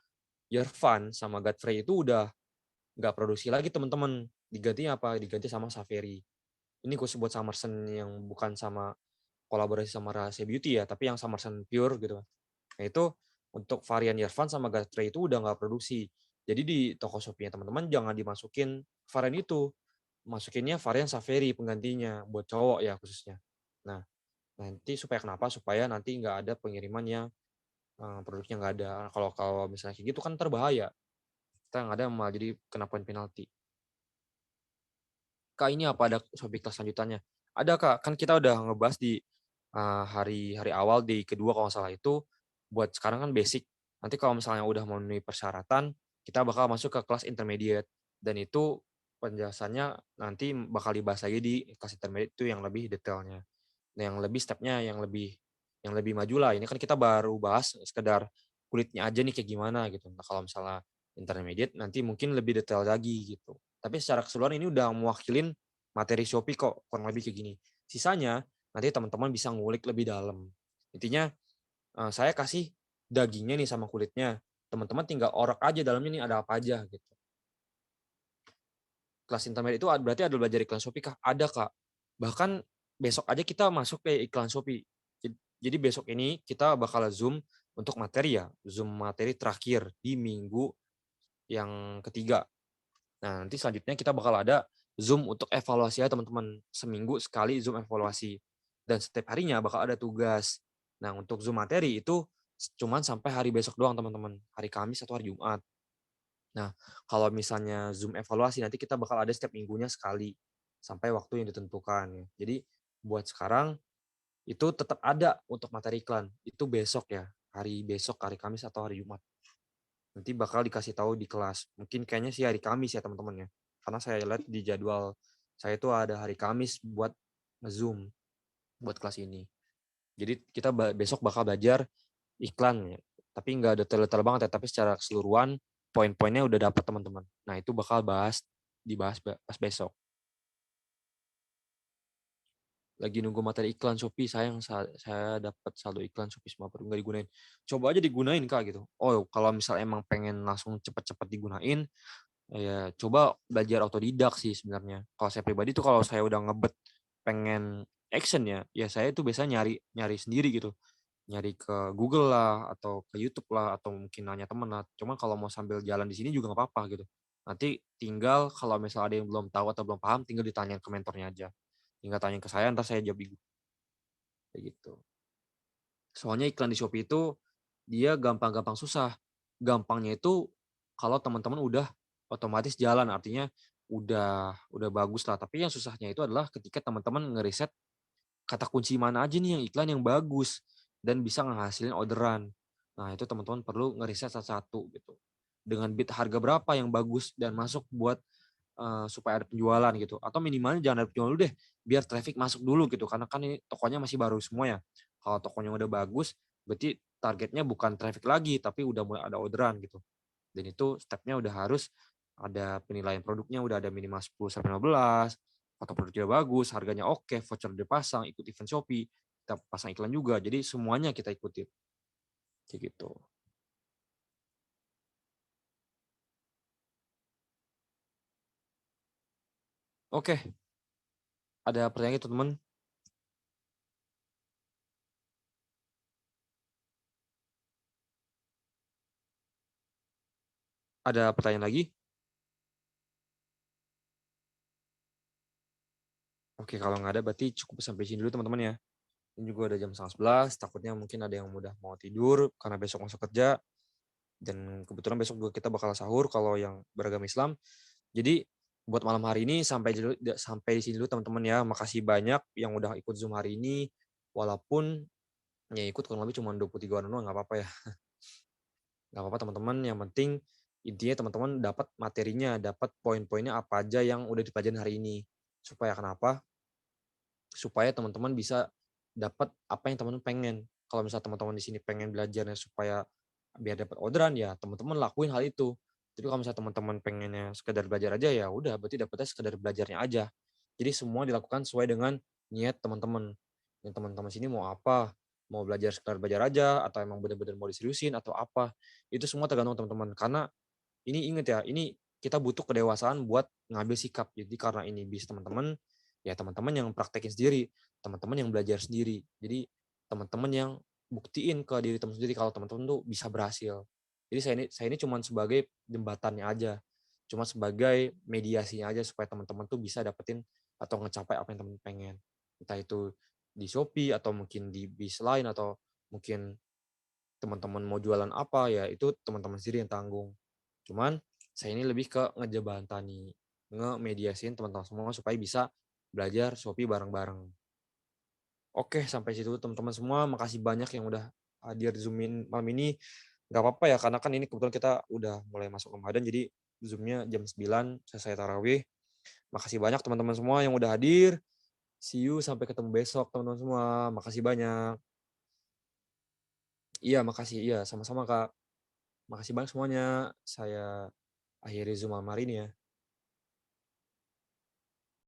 Speaker 1: Yervan sama Godfrey itu udah nggak produksi lagi teman-teman. Diganti apa? Diganti sama Saveri. Ini khusus buat Summerson yang bukan sama kolaborasi sama Rahasia Beauty ya, tapi yang Summerson Pure gitu. Nah itu untuk varian Yervan sama Godfrey itu udah nggak produksi. Jadi di toko Shopee-nya teman-teman jangan dimasukin varian itu. Masukinnya varian Saveri penggantinya buat cowok ya khususnya. Nah, nanti supaya kenapa? Supaya nanti nggak ada pengiriman yang produknya nggak ada. Kalau kalau misalnya kayak gitu kan terbahaya. Kita nggak ada malah jadi kena poin penalti. Kak ini apa ada Shopee kelas lanjutannya? Ada Kak, kan kita udah ngebahas di hari hari awal di kedua kalau nggak salah itu buat sekarang kan basic. Nanti kalau misalnya udah memenuhi persyaratan, kita bakal masuk ke kelas intermediate dan itu penjelasannya nanti bakal dibahas lagi di kelas intermediate itu yang lebih detailnya. Nah, yang lebih stepnya yang lebih maju lah. Ini kan kita baru bahas sekedar kulitnya aja nih kayak gimana gitu. Nah, kalau misalnya intermediate nanti mungkin lebih detail lagi gitu. Tapi secara keseluruhan ini udah mewakilin materi Shopee kok kurang lebih kayak gini. Sisanya nanti teman-teman bisa ngulik lebih dalam. Intinya saya kasih dagingnya nih sama kulitnya. Teman-teman tinggal orek aja dalamnya nih ada apa aja gitu. Kelas intermediate itu berarti ada belajar iklan Shopee kah? Ada Kak. Bahkan besok aja kita masuk ke iklan Shopee. Jadi besok ini kita bakal Zoom untuk materi ya. Zoom materi terakhir di minggu yang ketiga. Nah, nanti selanjutnya kita bakal ada Zoom untuk evaluasi ya teman-teman. Seminggu sekali Zoom evaluasi. Dan setiap harinya bakal ada tugas. Nah, untuk Zoom materi itu cuman sampai hari besok doang teman-teman. Hari Kamis atau hari Jumat. Nah, kalau misalnya Zoom evaluasi nanti kita bakal ada setiap minggunya sekali. Sampai waktu yang ditentukan ya. Jadi buat sekarang itu tetap ada untuk materi iklan. Itu besok ya. Hari besok, hari Kamis atau hari Jumat. Nanti bakal dikasih tahu di kelas. Mungkin kayaknya sih hari Kamis ya teman-teman ya. Karena saya lihat di jadwal saya itu ada hari Kamis buat nge-Zoom buat kelas ini. Jadi kita besok bakal belajar iklan ya. Tapi nggak detail-detail banget ya, tapi secara keseluruhan poin-poinnya udah dapat teman-teman. Nah, itu bakal dibahas pas besok. lagi nunggu materi iklan Shopee, sayang saya dapat saldo iklan Shopee 50 nggak digunain. Coba aja digunain, Kak, gitu. Oh, kalau misal emang pengen langsung cepet-cepet digunain, ya coba belajar otodidak sih sebenarnya. Kalau saya pribadi tuh kalau saya udah ngebet pengen action ya saya itu biasanya nyari nyari sendiri gitu. Nyari ke Google lah, atau ke YouTube lah, atau mungkin nanya temen lah. Cuman kalau mau sambil jalan di sini juga nggak apa-apa gitu. Nanti tinggal kalau misalnya ada yang belum tahu atau belum paham, tinggal ditanyain ke mentornya aja. Tinggal tanyain ke saya, entar saya jawab di Google, kayak gitu. Soalnya iklan di Shopee itu dia gampang-gampang susah. Gampangnya itu kalau teman-teman udah otomatis jalan, artinya udah bagus lah. Tapi yang susahnya itu adalah ketika teman-teman ngeriset kata kunci mana aja nih yang iklan yang bagus dan bisa ngehasilin orderan. Nah, itu teman-teman perlu ngeriset satu-satu gitu. Dengan bid harga berapa yang bagus dan masuk buat supaya ada penjualan gitu. Atau minimalnya jangan ada penjualan dulu deh, biar traffic masuk dulu gitu. Karena kan ini tokonya masih baru semua ya. Kalau tokonya udah bagus, berarti targetnya bukan traffic lagi, tapi udah mulai ada orderan gitu. Dan itu stepnya udah harus ada penilaian produknya, udah ada minimal 10-15, foto produknya bagus, harganya oke, voucher dipasang, ikut event Shopee, kita pasang iklan juga. Jadi semuanya kita ikutin, kayak gitu. Oke, ada pertanyaan gitu teman? Ada pertanyaan lagi? Oke, kalau nggak ada berarti cukup sampai sini dulu teman-teman ya. Ini juga udah jam 11, takutnya mungkin ada yang udah mau tidur karena besok masuk kerja. Dan kebetulan besok juga kita bakal sahur kalau yang beragama Islam. Jadi buat malam hari ini sampai di sini dulu teman-teman ya. Makasih banyak yang udah ikut Zoom hari ini. Walaupun ya ikut kurang lebih cuma 23 orang doang, nggak apa-apa ya. Nggak apa-apa teman-teman, yang penting intinya teman-teman dapat materinya, dapat poin-poinnya apa aja yang udah dipelajarin hari ini. Supaya kenapa? Supaya teman-teman bisa dapat apa yang teman-teman pengen. Kalau misalnya teman-teman di sini pengen belajarnya supaya biar dapat orderan, ya teman-teman lakuin hal itu. Tapi kalau misalnya teman-teman pengennya sekedar belajar aja, ya udah berarti dapatnya sekedar belajarnya aja. Jadi semua dilakukan sesuai dengan niat teman-teman. Yang teman-teman sini mau apa? Mau belajar sekedar belajar aja, atau emang benar-benar mau diseriusin, atau apa. Itu semua tergantung teman-teman. Karena ini inget ya, ini kita butuh kedewasaan buat ngambil sikap. Jadi karena ini bis teman-teman, ya teman-teman yang praktekin sendiri, teman-teman yang belajar sendiri. Jadi teman-teman yang buktiin ke diri teman sendiri kalau teman-teman tuh bisa berhasil. Jadi saya ini cuma sebagai jembatannya aja, cuma sebagai mediasinya aja supaya teman-teman tuh bisa dapetin atau ngecapai apa yang teman pengen. Entah itu di Shopee atau mungkin di bis lain atau mungkin teman-teman mau jualan apa ya itu teman-teman sendiri yang tanggung. Cuman saya ini lebih ke ngejebantani, ngemediasiin teman-teman semua supaya bisa belajar Shopee bareng-bareng. Oke, sampai situ teman-teman semua. Makasih banyak yang udah hadir di Zoom malam ini. Nggak apa-apa ya, karena kan ini kebetulan kita udah mulai masuk Ramadan, jadi Zoom-nya jam 9 selesai tarawih. Makasih banyak teman-teman semua yang udah hadir. See you, sampai ketemu besok teman-teman semua. Makasih banyak. Iya, makasih. Iya, sama-sama Kak. Makasih banyak semuanya. Saya akhiri Zoom malam hari ini ya.